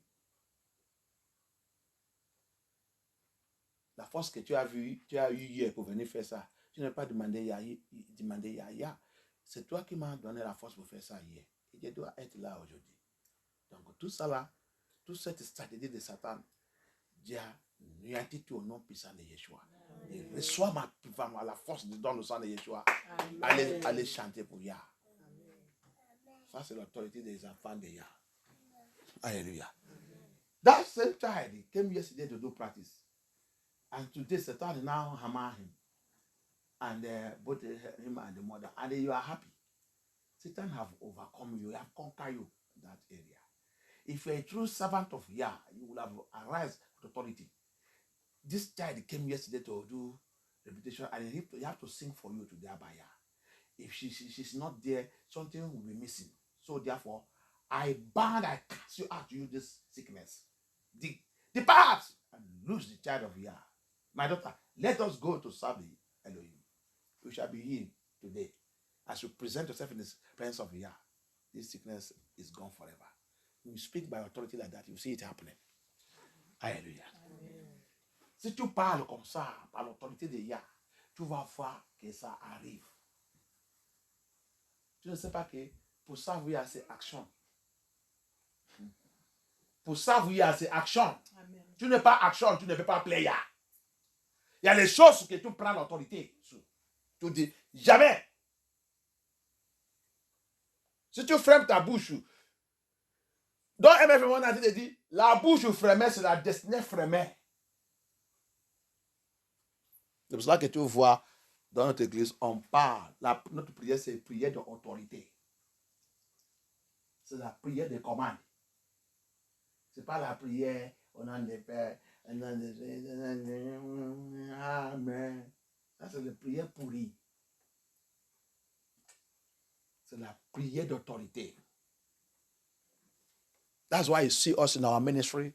La force que tu as eu hier pour venir faire ça, tu n'as pas demandé Yah. C'est toi qui m'as donné la force pour faire ça hier. Et je dois être là aujourd'hui. Donc tout ça là, toute cette stratégie de Satan, Dis à nuantique au nom puissant de Yeshua. Et reçois ma la force dans le sang de Yeshua. Allez chanter pour Yah. Ça, c'est l'autorité des enfants de Yah. Alléluia. That same child came yesterday to do practice. And today Satan now hammer him. And both him and the mother. And you are happy. Satan have overcome you. He have conquered you in that area. If you are a true servant of Yah, you will have arise with authority. This child came yesterday to do reputation, and he have to sing for you today by Yah. If she's not there, something will be missing. So therefore, I cast you out to you this sickness. Depart and lose the child of Yah. My daughter, let us go to serve the Elohim. You shall be healed today. As you present yourself in the presence of Yah, this sickness is gone forever. You speak by authority like that, you see it happening. Alléluia. Si tu parles comme ça, par l'autorité de Yah, tu vas voir que ça arrive. Tu ne sais pas que pour ça, il y a ces actions. Pour ça, il y a ces actions. Amen. Tu n'es pas action, tu ne peux pas plaire. Il y a les choses que tu prends l'autorité. Tu dis jamais. Si tu fermes ta bouche, donc MF, on a dit, la bouche fermée, c'est la destinée fermée. C'est pour cela que tu vois, dans notre église, on parle. Notre prière, c'est une prière d'autorité. C'est la prière de commande. Ce n'est pas la prière, on a des pères, amen. Ça, c'est la prière pourrie. C'est la prière d'autorité. That's why you see us in our ministry.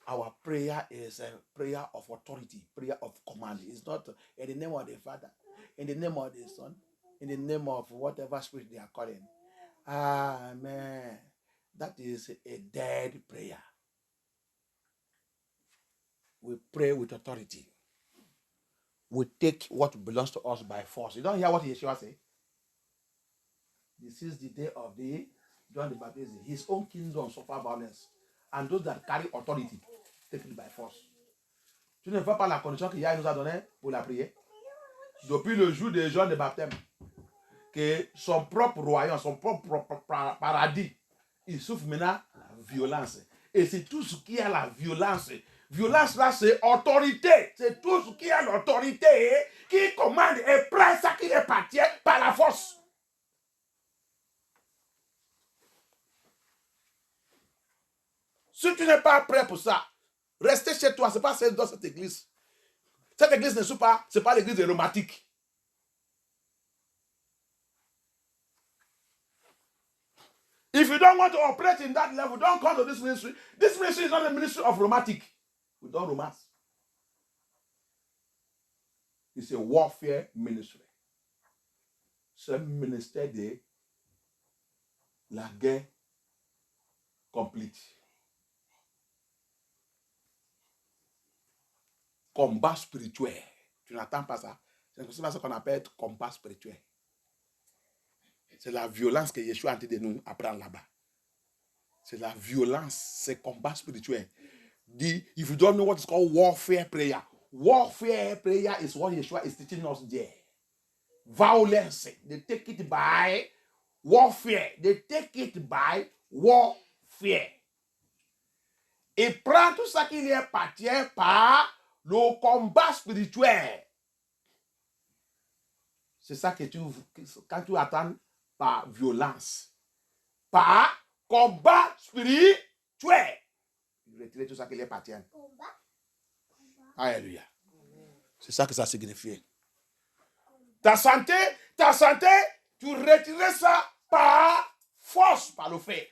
Our prayer is a prayer of authority, prayer of command. It's not in the name of the Father, in the name of the Son, in the name of whatever spirit they are calling. Amen. That is a dead prayer. We pray with authority. We take what belongs to us by force. You don't hear what Yeshua say? This is the day of the John the Baptist. His own kingdom suffer violence. And those that carry authority, take it by force. Tu ne vois pas la condition que Yahweh nous a donnée pour la prière? Depuis le jour de Jean de baptême, que son propre royaume, son propre paradis, il souffre maintenant la violence. Et c'est tout ce qui a la violence. Violence là, c'est autorité. C'est tout ce qui a l'autorité qui commande et prend ça qui lui appartient par la force. Si tu n'es pas prêt pour ça, restez chez toi. Ce n'est pas dans cette église. Cette église n'est pas, c'est pas l'église des rhéumatiques. If you don't want to operate in that level, don't come to this ministry. This ministry is not a ministry of rheumatic. We don't romance. It's a warfare ministry. C'est un ministère de la guerre complète. Combat spirituel. Tu n'attends pas ça. C'est ce qu'on appelle combat spirituel. C'est la violence que Yeshua a dit de nous apprendre là-bas. C'est la violence, c'est combat spirituel. If you don't know what is called warfare prayer is what Yeshua is teaching us there. Violence, they take it by warfare. They take it by warfare. Et prend tout ça qui lui appartient par le combat spirituel. C'est ça que quand tu attends par violence, par combat spirituel, retirer tout ça qui lui appartient. Alléluia. C'est ça que ça signifie. Ta santé, tu retires ça par force, par le fait.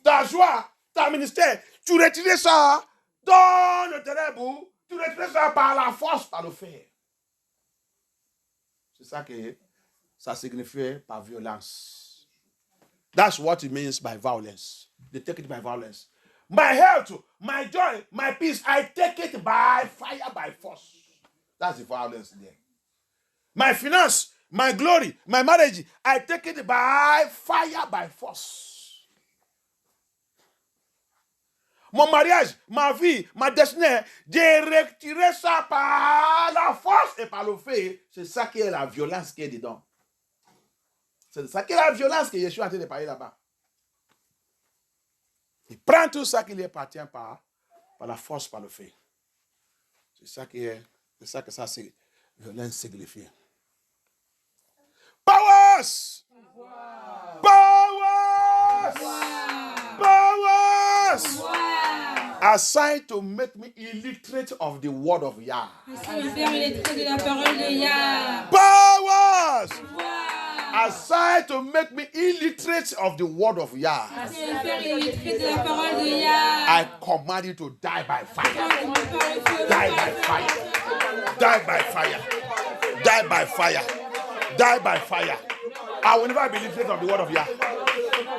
Ta joie, ta ministère, tu retires ça dans le ténèbre, tu retires ça par la force, par le fait. C'est ça que ça signifie par violence. That's what it means by violence. They take it by violence. My health, my joy, my peace, I take it by fire, by force. That's the violence there. My finance, my glory, my marriage, I take it by fire, by force. mon mariage, ma vie, ma destinée, de retirer ça par la force et par le fait, c'est ça qui est la violence qui est dedans. C'est ça qui est la violence que je suis en train de parler là-bas. Il prend tout ça qui lui appartient par la force, par le fait. C'est ça que ça c'est violence signifie. Powers! Powers! Powers! Assigned to make me illiterate of the word of Yah. de la parole de Yah. Powers! Assigned to make me illiterate of the word of Yah. de la parole de Yah. I command you to die by fire. Die by fire. Die by fire. Die by fire. Die by fire. I will never be illiterate of the word of Yah.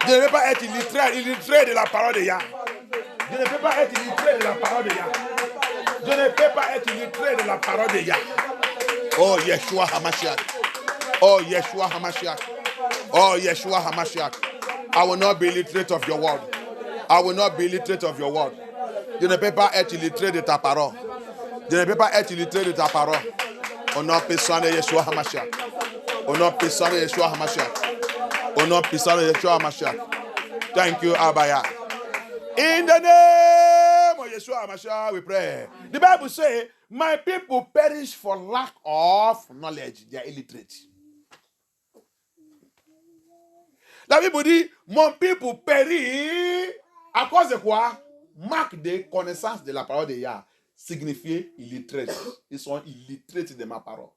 Je ne vais pas être illettré de la parole de Yah. Je ne peux pas être illettré de la parole de Yah. Je ne peux pas être illettré de la parole de Yah. Oh Yeshua HaMashiach. Oh Yeshua HaMashiach. Oh Yeshua HaMashiach. I will not be illiterate of your word. I will not be illiterate of your word. Je ne peux pas être illettré de ta parole. Je ne peux pas être illettré de ta parole. Au nom puissant de Yeshua HaMashiach. Au nom puissant de Yeshua HaMashiach. Au nom puissant de Yeshua HaMashiach. Thank you, Abaya. In the name of Yeshua HaMashiach, we pray. The Bible says, my people perish for lack of knowledge. They are illiterate. La Bible dit, mon people périt à cause de quoi? Manque de connaissance de la parole de Yah. Signifie illettrés. Ils sont illettrés de ma parole.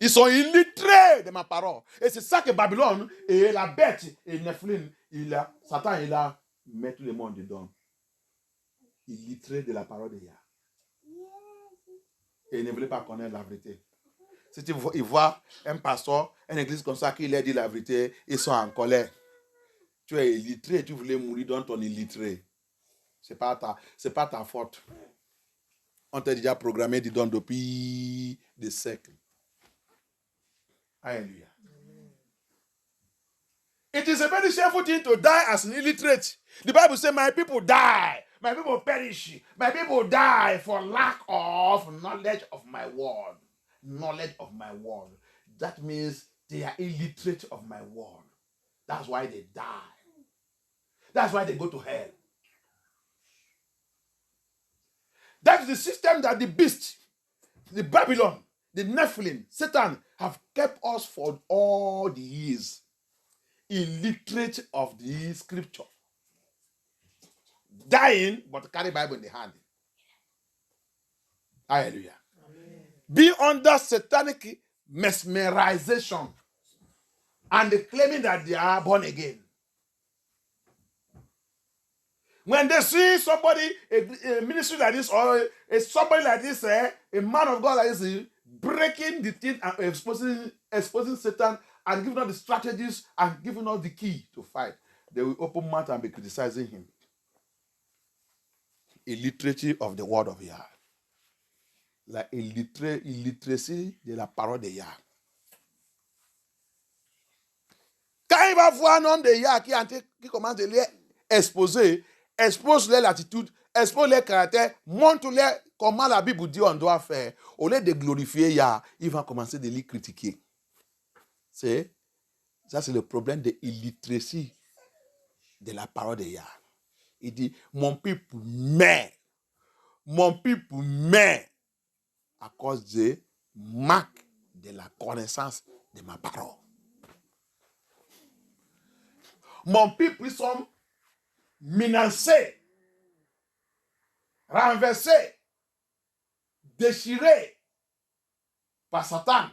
Ils sont illettrés de ma parole. Et c'est ça que Babylone et la bête et Nephilim, Satan il a mis tout le monde dedans. Illettrés de la parole de Yah. Et ils ne voulaient pas connaître la vérité. Si tu vois un pasteur, une église comme ça qui leur dit la vérité, ils sont en colère. Tu es illettré, tu voulais mourir dans ton illettré. Ce n'est pas ta faute. On t'a déjà programmé dedans depuis des siècles. Hallelujah. It is a very shameful thing to die as an illiterate. The Bible says, my people die. My people perish. My people die for lack of knowledge of my word. Knowledge of my word. That means they are illiterate of my word. That's why they die. That's why they go to hell. That's the system that the beast, the Babylon, the Nephilim, Satan have kept us for all the years. Illiterate of the scripture. Dying, but carry Bible in the hand. Hallelujah. Amen. Be under satanic mesmerization and claiming that they are born again. When they see somebody, a ministry like this, or somebody like this, a man of God like this, breaking the thing and exposing Satan and giving us the strategies and giving us the key to fight, they will open mouth and be criticizing him. Illiteracy of the word of Yah. La illiteracy de la parole de Yah. Quand il va voir un nom de Yah qui commence à les exposer, expose leur attitude, expose leur caractère, montre-leur comment la Bible dit on doit faire. Au lieu de glorifier Yah, il va commencer de les critiquer. Ça, c'est le problème de l'illiteracy de la parole de Yah. Il dit, mon peuple meurt à cause de manque de la connaissance de ma parole. Mon peuple, ils sont menacés, renversés, déchirés par Satan,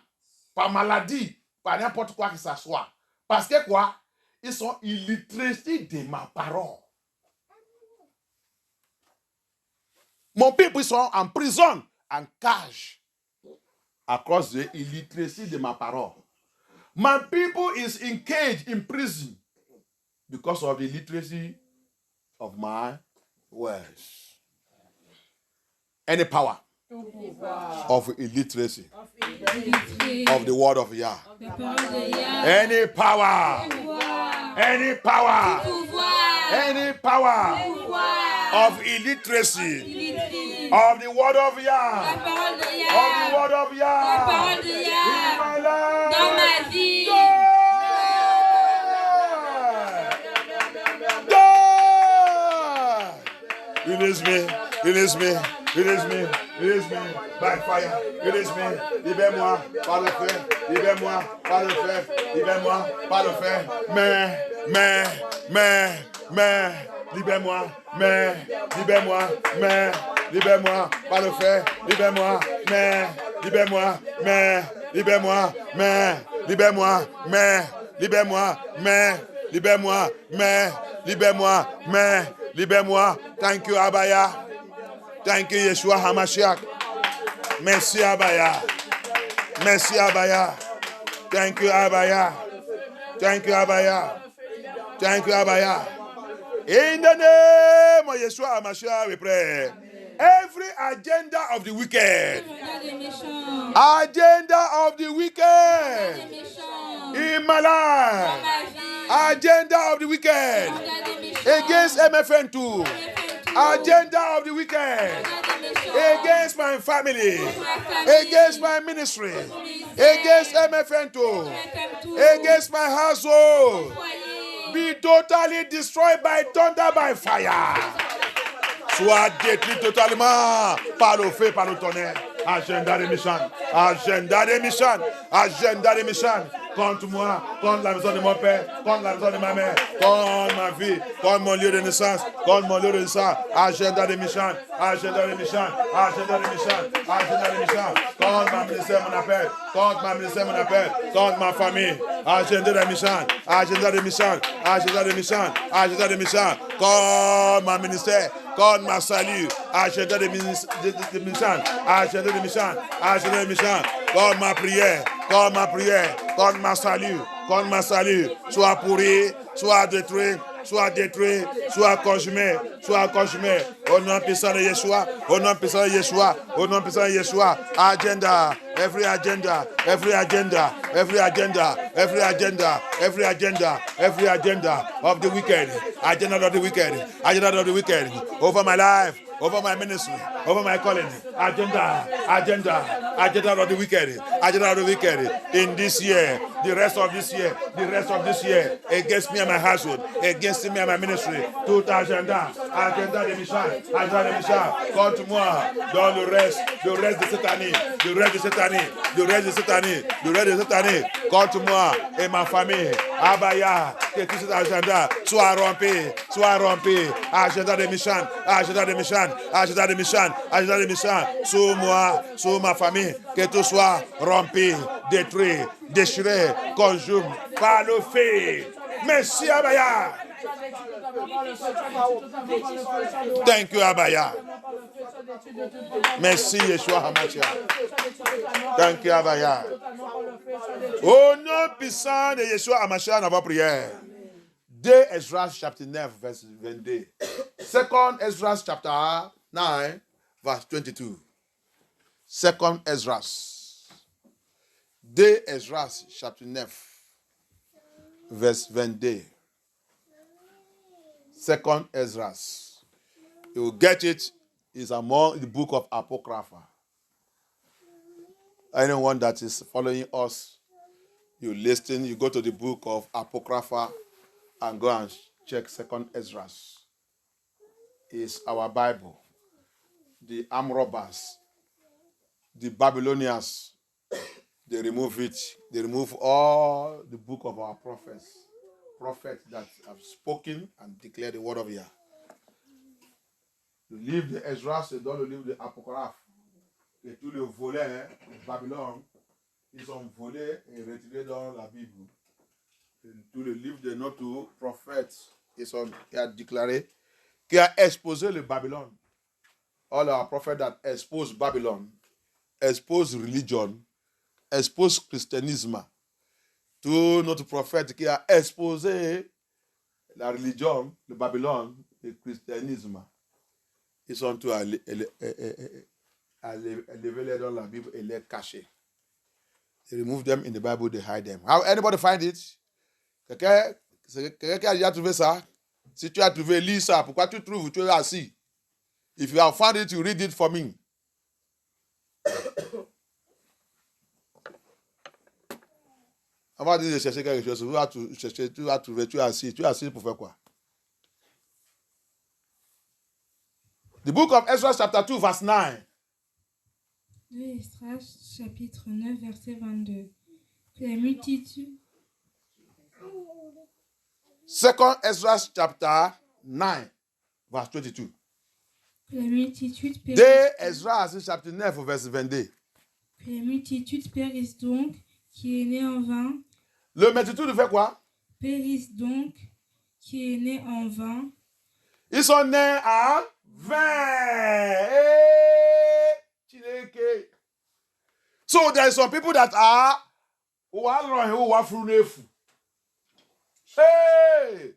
par maladie, par n'importe quoi que ce soit. Parce que quoi? Ils sont illitérés de ma parole. Mon peuple, ils sont en prison, en cage, à cause de l'illiteracy de ma parole. My people is in cage, in prison, because of the illiteracy of my words. Any power of illiteracy of the word of Yah. Any power. Any power pouvoir of illiteracy, illitéré, of the word of la Yah, parole de of the Yah, word of la Yah, parole de in Yah, my life. dans ma vie. Die! Release me, release me, release me, release me by fire, release me, libère-moi par le feu, libère-moi par le feu, libère-moi par le feu, mais, libère-moi, libère-moi par le feu, libère-moi, libère-moi, libère-moi, libère-moi, libère-moi, libère-moi, libère-moi, libère-moi. Thank you, Abaya. Thank you, Yeshua HaMashiach. Merci, Abaya. Merci, Abaya. Thank you, Abaya. Thank you, Abaya. Thank you, Abaya. In the name of Yeshua HaMashiach, we pray. Every agenda of the wicked, agenda of the wicked in my life, agenda of the wicked against MFN2, agenda of the wicked against my family, against my ministry, against MFN2, against my household, be totally destroyed by thunder, by fire. Soit détruit totalement par le feu, par le tonnerre. Agenda des méchants, agenda des méchants, agenda des méchants. Contre moi, contre la maison de mon père, contre la maison de ma mère, contre ma vie, contre mon lieu de naissance, contre mon lieu de naissance. Agenda des méchants, agenda des méchants, agenda des méchants, agenda des méchants. Contre ma ministère, mon appel, contre ma ministère, mon appel, contre ma famille. Agenda des méchants, agenda des méchants, agenda des méchants, agenda des méchants. Contre ma ministère, contre ma salut, agenda des méchants, agenda des méchants, agenda des méchants. Contre ma prière, contre ma prière, contre ma salut, soit pourri, soit détruit, soit consumé, au nom puissant de Yeshua, au nom puissant de Yeshua, au nom puissant de Yeshua. Agenda, every agenda, every agenda, every agenda, every agenda, every agenda, every agenda of the wicked, agenda of the wicked, agenda of the wicked, over my life, over my ministry, over my calling, agenda of the wicked, agenda of the wicked in this year, the rest of this year, against me and my household, against me and my ministry, tout agenda des méchants, contre moi, dans le reste de cette année, contre moi et ma famille, Abaya, que tout cet agenda soit rompu, agenda des méchants, sur moi, sur ma famille, que tout soit rompu, détruit, déchiré, conjugué par le feu. Merci Abaya. Thank you Abaya. Merci Yeshua HaMashiach. Thank you Abaya. Au nom puissant de Yeshua HaMashiach, dans votre prière. 2 Ezra chapter 9 verse 22. 2 Ezra chapter 9 verse 22. 2 Ezra. 2 Ezra chapter 9 verse 22. 2 Ezra. You will get it. It's among the book of Apocrypha. Anyone that is following us, you listen, you go to the book of Apocrypha and go and check 2 Ezra. It's our Bible. The armed robbers, the Babylonians, they remove it. They remove all the book of our prophets that have spoken and declared the word of Yah. Le livre de Ezra, c'est dans le livre de Apocryphe. Et tous les volets de Babylone, ils sont volés et retirés dans la Bible. Et tout le livre de notre prophète qui a déclaré, qui a exposé le Babylone. All our prophets that expose Babylon, expose religion, expose christianisme. Tout notre prophète qui a exposé la religion, le Babylone, le christianisme. Ils sont tous à lever les dans la Bible et les cacher. They remove them in the Bible, they hide them. How anybody find it? Quelqu'un qui a déjà trouvé ça? Si tu as trouvé, lis ça. Pourquoi tu trouves? Tu es assis. If you have found it, you read it for me. Avant de chercher quelque chose, tu vas trouver, tu es assis. Tu es assis pour faire quoi? The book of Ezra chapter 2 verse 9. 2 Esdras, chapitre 9, verset 22. Que la multitude, Second Ezra chapter 9 verse 22. que la multitude De périsse, Ezra chapitre 9 verset 22. que la multitude périsse donc, qui est née en vain, Le multitude fait quoi? périsse donc, qui est née en vain. Ils sont nés en vain. Hey, Chineke. So there are some people that are who are frunefu. Hey.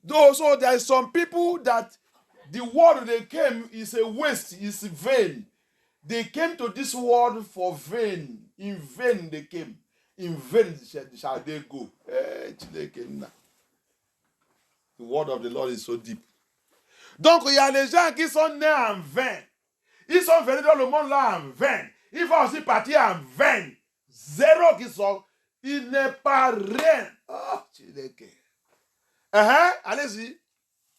So there are some people that the world they came is a waste, is vain. They came to this world for vain. In vain they came. In vain shall they go. Hey, Chineke nna. The word of the Lord is so deep. Donc, il y a les gens qui sont nés en vain. Ils sont venus dans le monde là en vain. Ils vont aussi partir en vain. Zéro qui sont. Il n'est pas rien. Oh, Chineke. Allez-y.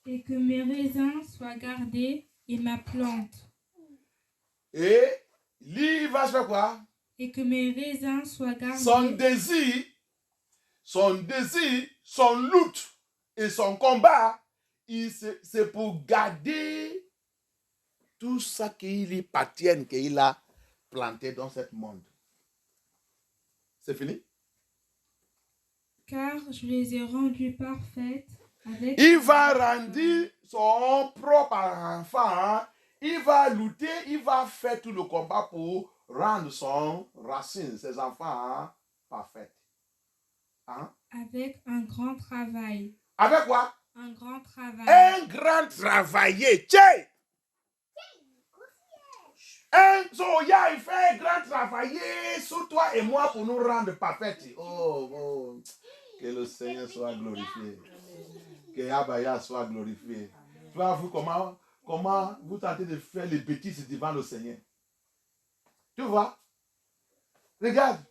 Et que mes raisins soient gardés et ma plante. Et lui, il va faire quoi? Et que mes raisins soient gardés. Son désir, son lutte et son combat, c'est pour garder tout ça qui lui appartient, qu'il a planté dans ce monde. C'est fini? Car je les ai rendus parfaites avec... Il va rendre son propre enfant, il va lutter, il va faire tout le combat pour rendre son racine, ses enfants parfaits. Hein? Avec un grand travail. Avec quoi? Un grand travail. Un grand travail. Tiens! Il fait un grand travail sur toi et moi pour nous rendre parfaits. Oh. Que le Seigneur soit glorifié. Que Abaya soit glorifié. Tu vois, vous, comment vous tentez de faire les bêtises devant le Seigneur. Tu vois? Regarde.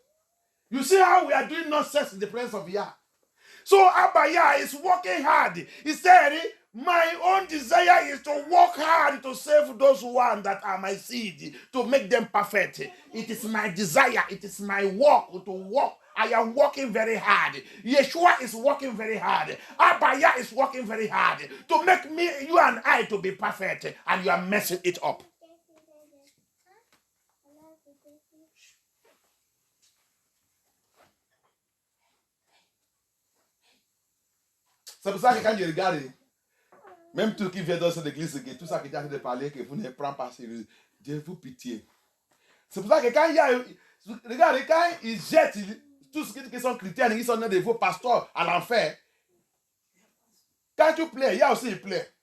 You see how we are doing nonsense in the presence of Yah. So Abaya is working hard. He said, my own desire is to work hard to save those ones that are my seed, to make them perfect. It is my desire. It is my work to work. I am working very hard. Yeshua is working very hard. Abaya is working very hard to make me, you and I to be perfect. And you are messing it up. C'est pour ça que quand je regarde, même tout qui vient dans cette église, tout ça qui est en train de parler, que vous ne prenez pas sérieux, Dieu vous pitié. C'est pour ça que quand il y a, regardez, quand ils jettent tous ceux qui sont chrétiens, ils sont des vos pasteurs à l'enfer. Quand tu plais, il y a aussi il plaît.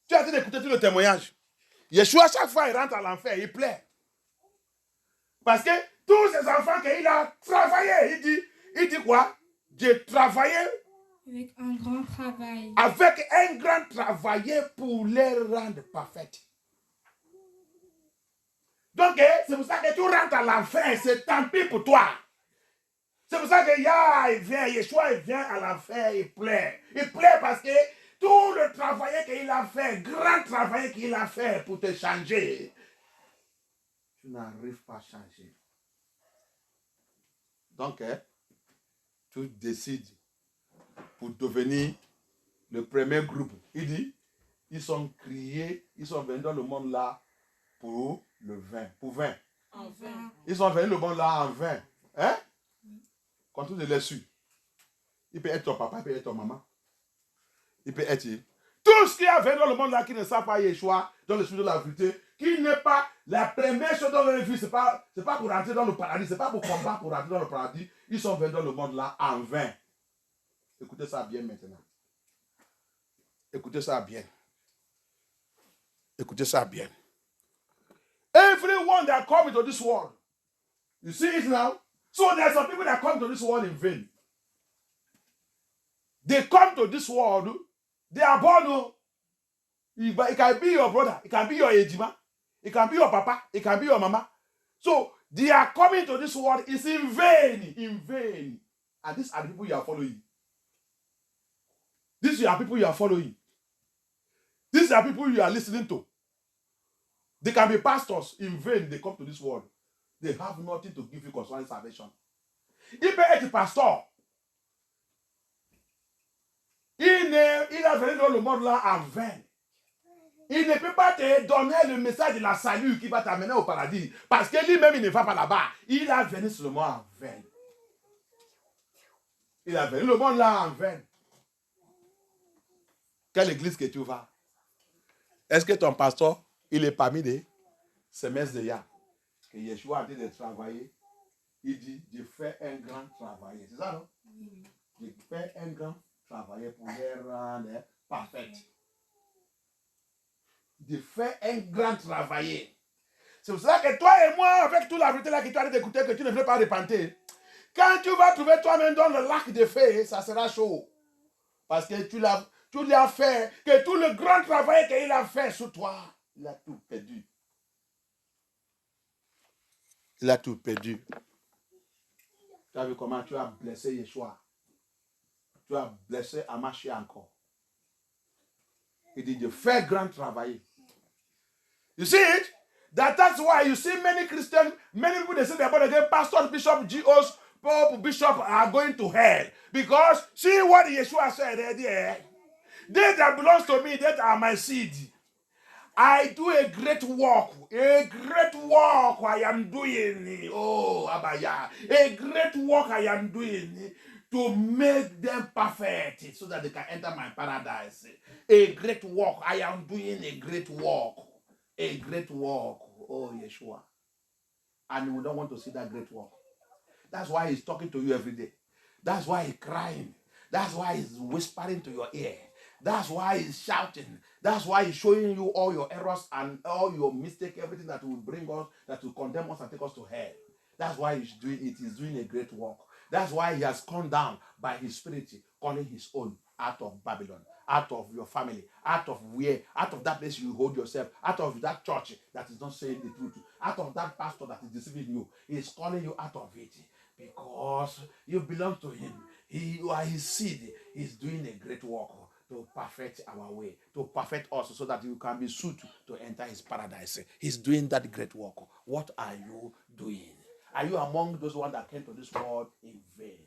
Tu as été d'écouter tout le témoignage. Yeshua, chaque fois, il rentre à l'enfer, il plaît. Parce que tous ces enfants qu'il a travaillé, il dit quoi? J'ai travaillé avec un grand travail. Avec un grand travail pour les rendre parfaits. Donc, c'est pour ça que tu rentres à l'enfer, c'est tant pis pour toi. C'est pour ça que Yeshua il vient à l'enfer, il plaît. Il plaît parce que tout le travail qu'il a fait, grand travail qu'il a fait pour te changer, tu n'arrives pas à changer. Donc, tu décides pour devenir le premier groupe. Il dit, ils sont criés, ils sont venus dans le monde là pour le vin. Pour vin. En vain. Ils sont venus dans le monde là en vin. Hein? Quand tu l'as su, il peut être ton papa, il peut être ton maman. Il peut être tout ce qui a venu dans le monde là qui ne savent pas Yeshua, dans le sujet de la vérité, qui n'est pas la première chose dans leur vie, c'est pas pour rentrer dans le paradis, c'est pas pour combattre pour rentrer dans le paradis. Ils sont venus dans le monde là en vain. Écoutez ça bien maintenant. Écoutez ça bien. Écoutez ça bien. Everyone that come into this world, you see it now? So there are some people that come to this world in vain. They come to this world, they are born. It can be your brother, it can be your ejima, it can be your papa, it can be your mama. So they are coming to this world is in vain, in vain. And these are the people you are following. These are people you are following. These are people you are listening to. They can be pastors in vain. They come to this world. They have nothing to give you concerning salvation. Il peut être pasteur. Il a venu dans le monde là en vain. Il ne peut pas te donner le message de la salut qui va t'amener au paradis. Parce que lui-même, il ne va pas là-bas. Il a venu seulement en vain. Il a venu le monde là en vain. Quelle église que tu vas? Est-ce que ton pasteur, il est parmi des semestres de Yah? Que Yeshua a dit de travailler. Il dit, je fais un grand travail. C'est ça, non? Je fais un grand travail pour les rendre parfaits. Je fais un grand travail. C'est pour ça que toi et moi, avec toute la vérité là que tu as d'écouter, que tu ne veux pas repentir, quand tu vas trouver toi-même dans le lac de feu, ça sera chaud. Parce que tu l'as fait, que tout le grand travail qu'il a fait sur toi, il a tout perdu. Il a tout perdu. Tu as vu comment tu as blessé Yeshua. Tu as blessé Amashi encore. Il dit de faire grand travail. You see it? That's why you see many Christians, many people they say they're born again, pastors, bishop, GOs, pope, bishop are going to hell. Because see what Yeshua said there. They that belongs to me, that are my seed. I do a great work I am doing. Oh, Abaya. A great work I am doing to make them perfect so that they can enter my paradise. A great work. I am doing a great work. A great work. Oh, Yeshua. And we don't want to see that great work. That's why he's talking to you every day. That's why he's crying. That's why he's whispering to your ear. That's why he's shouting. That's why he's showing you all your errors and all your mistakes, everything that will bring us, that will condemn us and take us to hell. That's why he's doing it. He's doing a great work. That's why he has come down by his spirit, calling his own out of Babylon, out of your family, out of that place you hold yourself, out of that church that is not saying the truth, out of that pastor that is deceiving you. He's calling you out of it because you belong to him. You are his seed. He's doing a great work to perfect our way, to perfect us so that you can be suited to enter his paradise. He's doing that great work. What are you doing? Are you among those ones that came to this world in vain?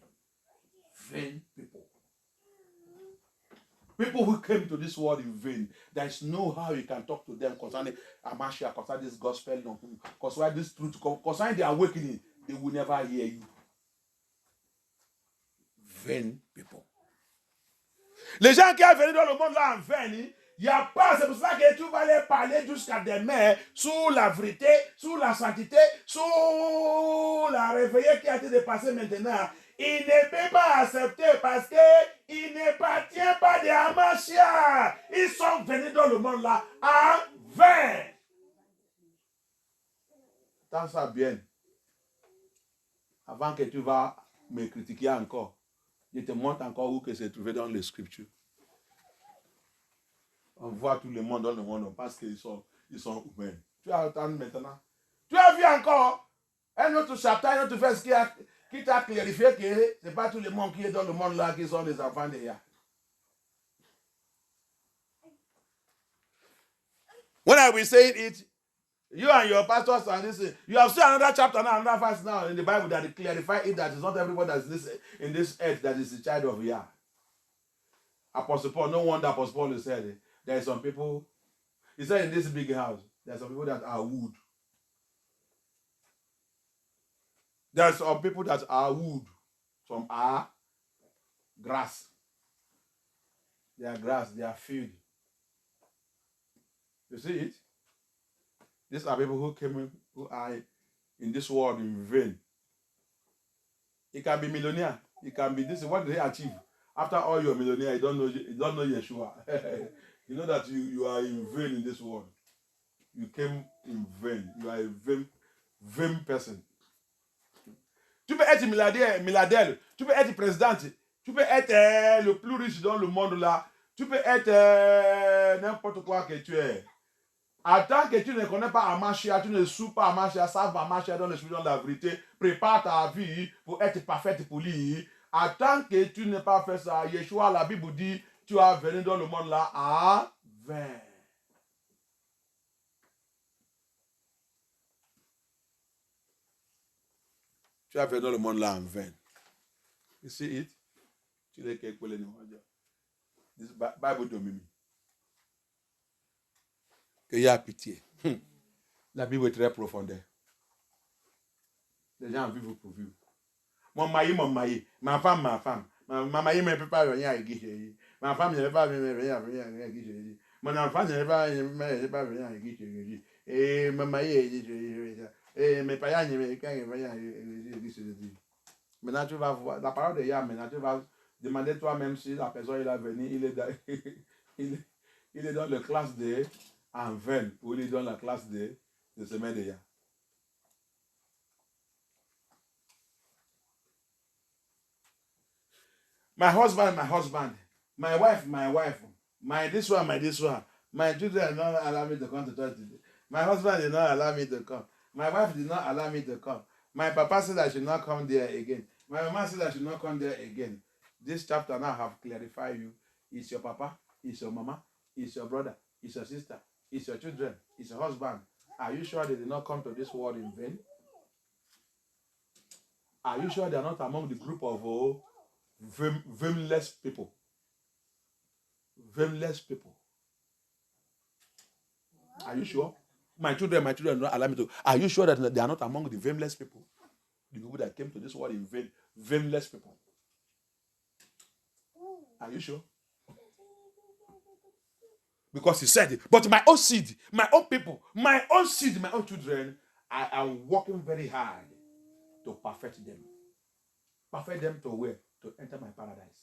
Vain people. People who came to this world in vain. There is no how you can talk to them concerning Amashia, concerning this gospel, concerning this truth, concerning the awakening. They will never hear you. Vain people. Les gens qui sont venus dans le monde là en vain, il n'y a pas, c'est pour ça que tu vas les parler jusqu'à demain sur la vérité, sur la sainteté, sur la réveillée qui a été dépassée maintenant. Il ne peut pas accepter parce qu'il n'appartient pas de Amashia. Ils sont venus dans le monde là en vain. Tant ça bien. Avant que tu vas me critiquer encore. Je te montre encore où que c'est trouvé dans les Scriptures. On voit tout le monde dans le monde, on pense qu'ils sont humains. Tu as entendu maintenant. Tu as vu encore un autre chapitre, un autre verset qui t'a clarifié que ce n'est pas tout le monde qui est dans le monde là qui sont les enfants de Yah. When I will say it, you and your pastors and this, you have seen another chapter now, another verse now in the Bible that clarify it that it's not everybody that is in this earth that is the child of Yah. Apostle Paul, no wonder Apostle Paul said there are some people, he said in this big house, there are some people that are wood. There are some people that are wood, some are grass. They are grass, they are field. You see it? These are people who are in this world in vain. It can be millionaire. It can be this. What do they achieve? After all you're a millionaire, you don't know Yeshua. You know that you are in vain in this world. You came in vain. You are a vain person. Tu peux être milliardaire, tu peux être président, tu Tu peux être le plus riche dans le monde là. Tu peux être n'importe quoi que tu es. Attends que tu ne connais pas Amashia, tu ne souffres pas Amashia, ça va Amashia dans le chemin de la vérité. Prépare ta vie pour être parfaite pour lui. Attends que tu n'aies pas fait ça. Yeshua, la Bible dit, tu vas venir dans le monde là à 20. Tu vas venir dans le monde là en 20. You see it? Tu l'as quelque chose. This Bible domine. Qu'il y a pitié. La Bible est très profonde. Les gens vivent pour vivre. Mon mari. Ma femme. Ma mari ne peut pas venir à l'église. Ma femme ne peut pas venir à l'église. Mon enfant ne peut pas venir à l'église. Et ma mari et mes parents ne peuvent pas venir à l'église. Maintenant, tu vas voir la parole de Yah. Maintenant, tu vas demander toi-même si la personne est venue. Il est dans la classe de en 20 ou il est dans la classe de semaine de Yah. My husband. My wife. My this one. My children did not allow me to come to church today. My husband did not allow me to come. My wife did not allow me to come. My papa said I should not come there again. My mama said I should not come there again. This chapter now have clarified you. It's your papa, it's your mama, it's your brother, it's your sister, it's your children, it's your husband. Are you sure they did not come to this world in vain? Are you sure they are not among the group of vainless people? Vainless people. Are you sure? My children do not allow me to. Are you sure that they are not among the vainless people? The people that came to this world in vain, vainless people. Are you sure? Because he said, but my own seed, my own people, my own seed, my own children, I am working very hard to perfect them. Perfect them to where? To enter my paradise.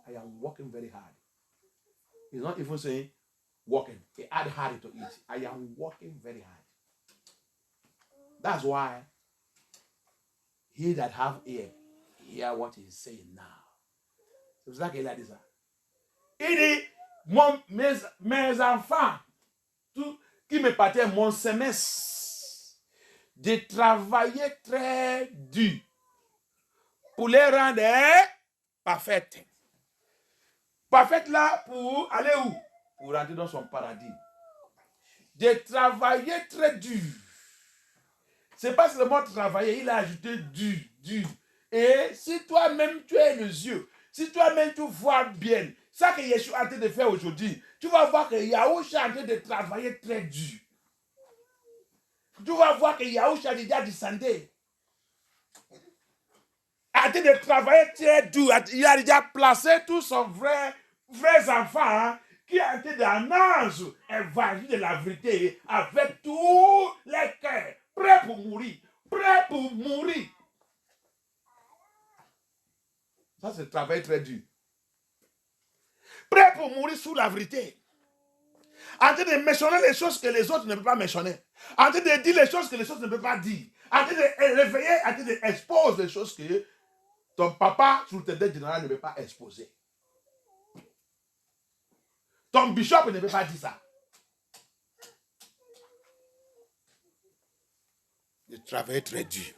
I am working very hard. He's not even saying working. He add hard to it. I am working very hard. That's why he that have ear, hear what he's saying now. C'est pour ça qu'il a dit ça. Il dit, mes enfants, tout, qui me partaient mon semestre, de travailler très dur pour les rendre parfaites. Parfaites là pour aller où? Pour rentrer dans son paradis. De travailler très dur. C'est pas seulement travailler, il a ajouté dur. Et si toi-même tu es les yeux, si toi-même tu vois bien, ça que Yeshua est en train de faire aujourd'hui, tu vas voir que Yahushua est en train de travailler très dur. Tu vas voir que Yahushua est déjà descendu. En train de travailler très dur. Il a déjà placé tous son vrais enfants qui a été d'un ange évangile de la vérité avec tous les cœurs, prêts pour mourir. Ça, c'est le travail très dur. Prêt pour mourir sous la vérité. En train de mentionner les choses que les autres ne peuvent pas mentionner. En train de dire les choses que les autres ne peuvent pas dire. En train de réveiller, en train d'exposer les choses que ton papa, sur le terrain général, ne peut pas exposer. Ton bishop ne peut pas dire ça. De travailler très dur.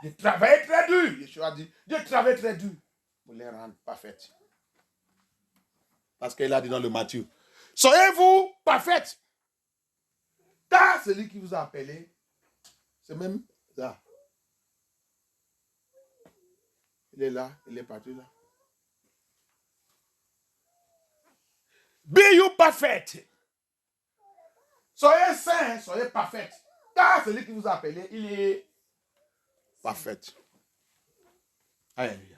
Yeshua a dit, de travailler très dur pour les rendre parfaites. Parce qu'il a dit dans le Matthieu, soyez-vous parfaites. Car celui qui vous a appelé, c'est même ça. Il est là, il est parti là. Be you perfect. Soyez saints, soyez parfaits. Car celui qui vous a appelé, il est parfait. Alléluia.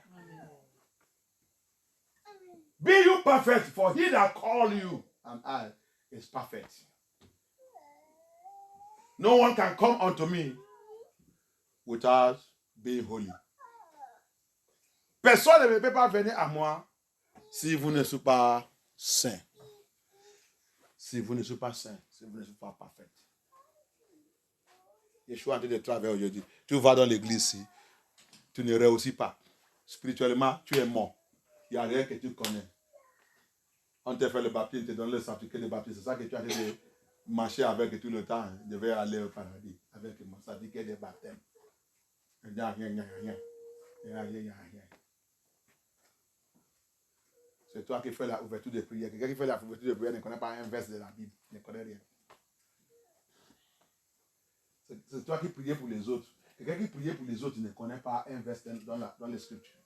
Be you perfect, for he that called you and I is perfect. No one can come unto me without being holy. Personne ne peut pas venir à moi si vous ne soyez pas saint. Si vous ne soyez pas saint, si vous ne soyez pas parfait. Yeshua est en train de travailler aujourd'hui. Tu vas dans l'église ici, tu ne réussis pas. spirituellement, tu es mort. Il n'y a rien que tu connais. On te fait le baptême, on te donne le certificat de baptême. C'est ça que tu as dit de marcher avec tout le temps. Hein. Tu devais aller au paradis avec mon certificat de baptême. Il n'y a rien, il n'y a rien. Il n'y a rien, il n'y a rien. C'est toi qui fais la ouverture de prière. Quelqu'un qui fait la ouverture de prière ne connaît pas un verset de la Bible. Il ne connaît rien. C'est toi qui priais pour les autres. Quelqu'un qui priait pour les autres, il ne connaît pas un verset dans les Scriptures.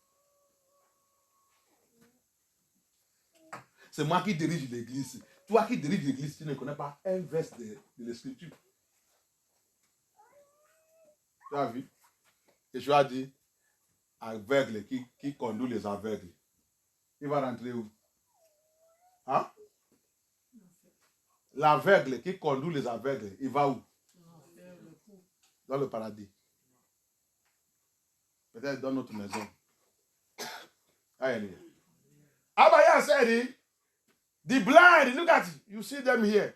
C'est moi qui dirige l'église. Toi qui diriges l'église, tu ne connais pas un verset de l'Écriture. Tu as vu? Et je ai dit, aveugle qui conduit les aveugles. Il va rentrer où? Hein? L'aveugle qui conduit les aveugles, il va où? Dans le paradis. Peut-être dans notre maison. Hallelujah. Abaya said, the blind, look at it. You see them here.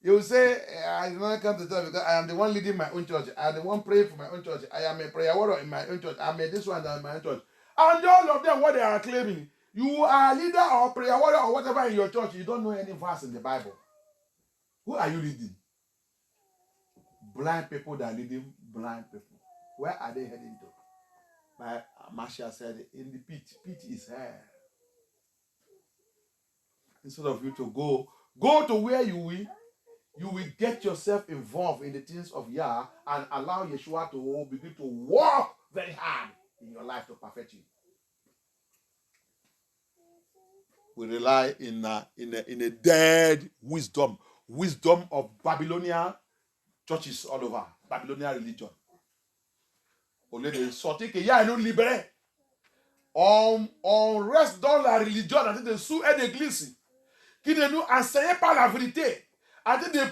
You will say, I did not come to church because I am the one leading my own church. I am the one praying for my own church. I am a prayer warrior in my own church. I am a this one in my own church. And all of them, what they are claiming, you are a leader or prayer warrior or whatever in your church. You don't know any verse in the Bible. Who are you leading? Blind people that are leading blind people. Where are they heading to? But Marshall said, in the pit. Pit is hell. Instead of you to go to where you will get yourself involved in the things of Yah and allow Yeshua to begin to work very hard in your life to perfect you. We rely in a dead wisdom of Babylonian churches all over, Babylonian religion. Au lieu de sortir que Yah nous libère, on reste dans la religion en train de sous une église qui ne nous enseigne pas la vérité, en train de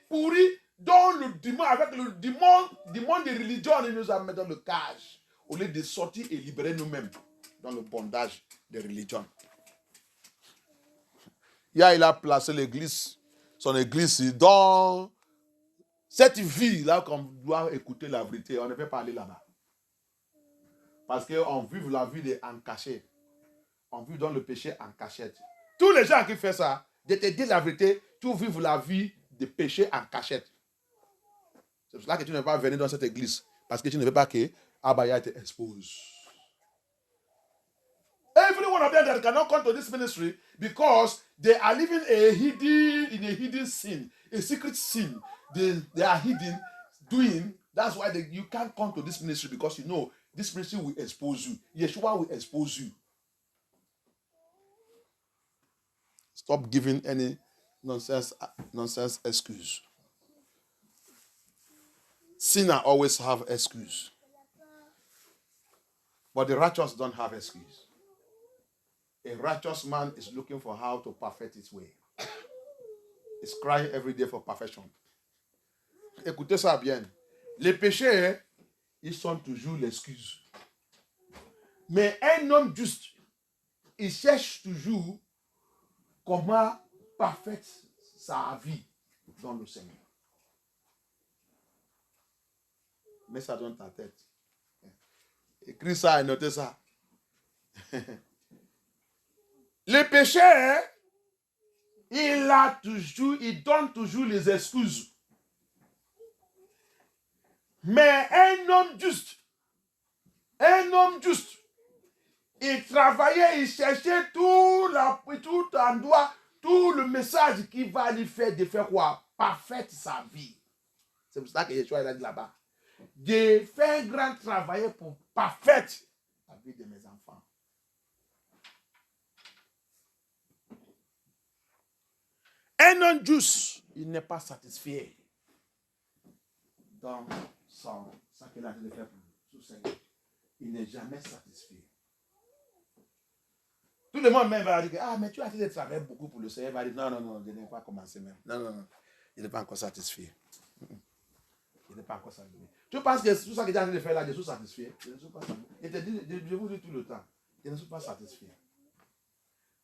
pourrir dans le démon, avec le démon de religion, il nous a mis dans le cage, au lieu de sortir et libérer nous-mêmes dans le bondage de religion. Il a placé l'église, son église, dans cette vie-là qu'on doit écouter la vérité. On ne peut pas aller là-bas. Parce qu'on vit la vie en cachette. On vit dans le péché en cachette. Tous les gens qui font ça, de te dire la vérité, tu vis la vie de péché en cachette. C'est pour cela que tu ne vas pas venir dans cette église. Parce que tu ne veux pas que Abaya te expose. Every one of them that cannot come to this ministry because they are living in a hidden sin, a secret sin. They are hidden doing. That's why you can't come to this ministry because you know this ministry will expose you. Yeshua will expose you. Stop giving any nonsense excuse. Sinner always have excuse. But the righteous don't have excuse. A righteous man is looking for how to perfect his way. He's crying every day for perfection. Écoutez ça bien. Les péchés, ils sont toujours l'excuse. Mais un homme juste, il cherche toujours comment parfaire sa vie dans le Seigneur. Mets ça dans ta tête. Écris ça et notez ça. Le péché, il donne toujours les excuses. Mais un homme juste, il travaillait, il cherchait tout endroit, tout le message qui va lui faire de faire quoi? Parfaire sa vie. C'est pour ça que Yeshua a dit là-bas. De faire un grand travail pour parfaire la vie de mes enfants. Un homme juste, il n'est pas satisfait dans ça qu'il a fait pour son Seigneur. Il n'est jamais satisfait. Tout le monde même va dire, ah, mais tu as fait travailler beaucoup pour le Seigneur. Il va dire, non, je n'ai pas commencé même. Non, il n'est pas encore satisfait. Il n'est pas encore satisfait. Tu penses que tout ça que tu as en train de faire là, je suis satisfait? Je ne suis pas satisfait. Je vous dis tout le temps, je ne suis pas satisfait.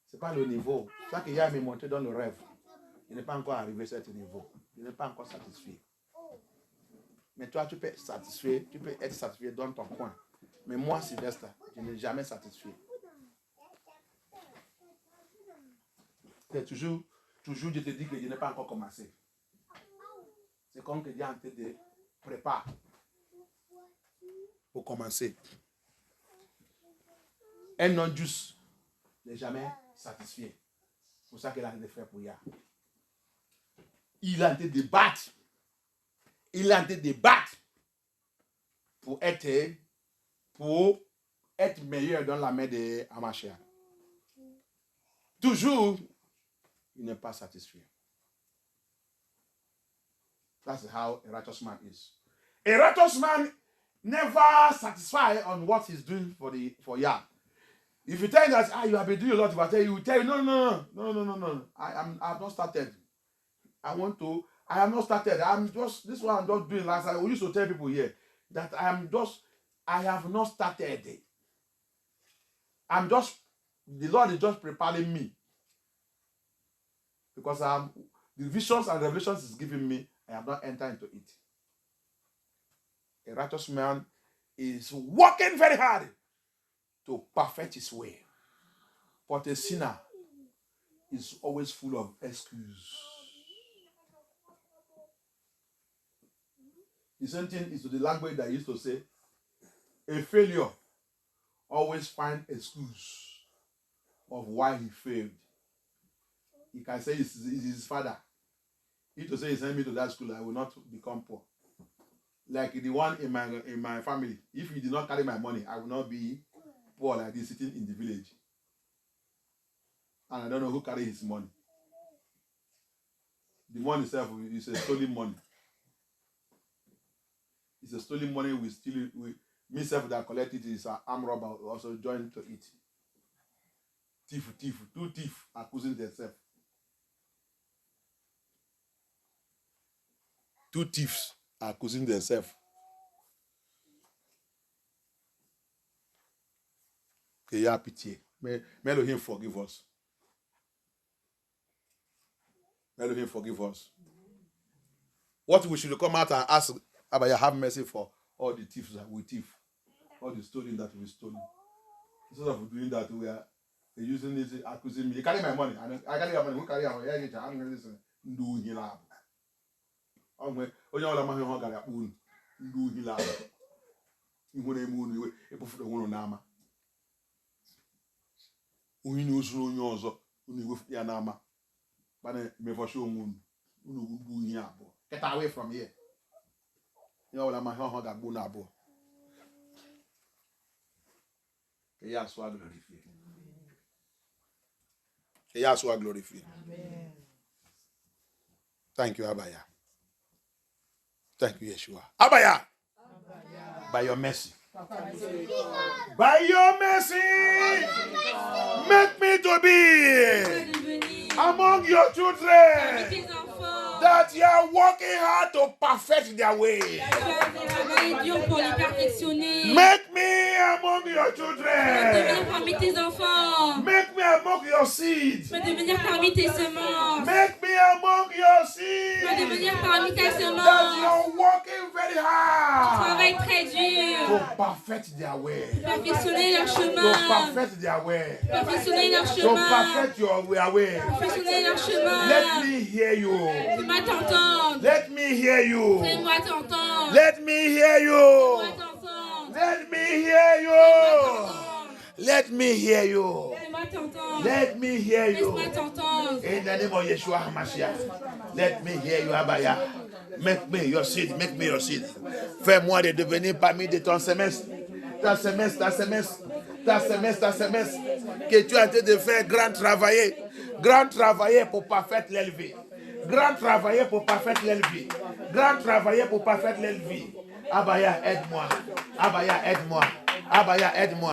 Ce n'est pas le niveau. Ça qu'il y a me montré dans le rêve. Il n'est pas encore arrivé à ce niveau. Il n'est pas encore satisfait. Mais toi, tu peux être satisfait dans ton coin. Mais moi, Sylvestre, je n'ai jamais satisfait. C'est toujours, je te dis que je n'ai pas encore commencé. C'est comme que Dieu en train de préparer pour commencer. Un homme juste n'est jamais satisfait. C'est pour ça qu'il a des frères pour hier. Il a été débattre. Il a été débattre pour être meilleur dans la main de Amashia. Toujours, il n'est pas satisfait. That's how a righteous man is. A righteous man never satisfied on what he's doing for Yah. If you tell him that you have been doing a lot, he will tell you, no. I have not started. I have not started. This one I'm just doing last time. We used to tell people here that I have not started. The Lord is just preparing me. Because the visions and revelations He's giving me, I have not entered into it. A righteous man is working very hard to perfect his way. But a sinner is always full of excuses. The same thing is to the language that I used to say, a failure always finds excuse of why he failed. He can say it's his father. He to say he sent me to that school, I will not become poor. Like the one in my family, if he did not carry my money, I will not be poor like this sitting in the village. And I don't know who carry his money. The money itself is a stolen money. It's a stolen money we steal. Myself that collect it is an armed robber also joined to it. Thief. Two thieves accusing themselves. Two thieves are accusing themselves. Que y a pitié. May Elohim forgive us. May Elohim forgive us. What we should come out and ask Abaya, have mercy for all the thieves that we thief, all the stolen that we stolen. Instead of doing that, we are using this, accusing me. You carry my money. I carry your money. Who carry your money? I'm going to listen. Do hilab. Onye ọla mahụ ha gara akpụ unu ndị uhile ala ihu na-eme unu iwe ekpofuru onwe unu n'ama onye na-osoro onye ọzọ unu iwefu ya n'ama mana mefọchi onwe unu ndị uhie abụọ. Get away from here. Onye ọla mahụ ha ga-akpụ unu abụọ. Que ya soit glorifié. Que ya soit glorifié. Amen. Thank you, Abaya. Thank you, Yeshua. Abaya. By your mercy. By your mercy. Make me to be among your children that you are working hard to perfect their way. Make me among your children. Make me among your seeds. Make me among your seeds. That you are working very hard to perfect their way. To perfect their way. To perfect your way. Let me hear you. Let me hear you. Let me hear you. Let me hear you. Let me hear you. Let me hear you. In the name of Yeshua HaMashiach. Let me hear you, Abaya. Make me your seed. Make me your seed. Fais-moi de devenir parmi de ton semestre. Ta semestre. Que tu as été de faire grand travailler. Grand travailler pour parfaire l'élever. Grand travailler pour parfaire l'élever. Grand travailler pour parfaire l'élever. Abaya, aide-moi. Abaya, aide-moi. Abaya, aide-moi.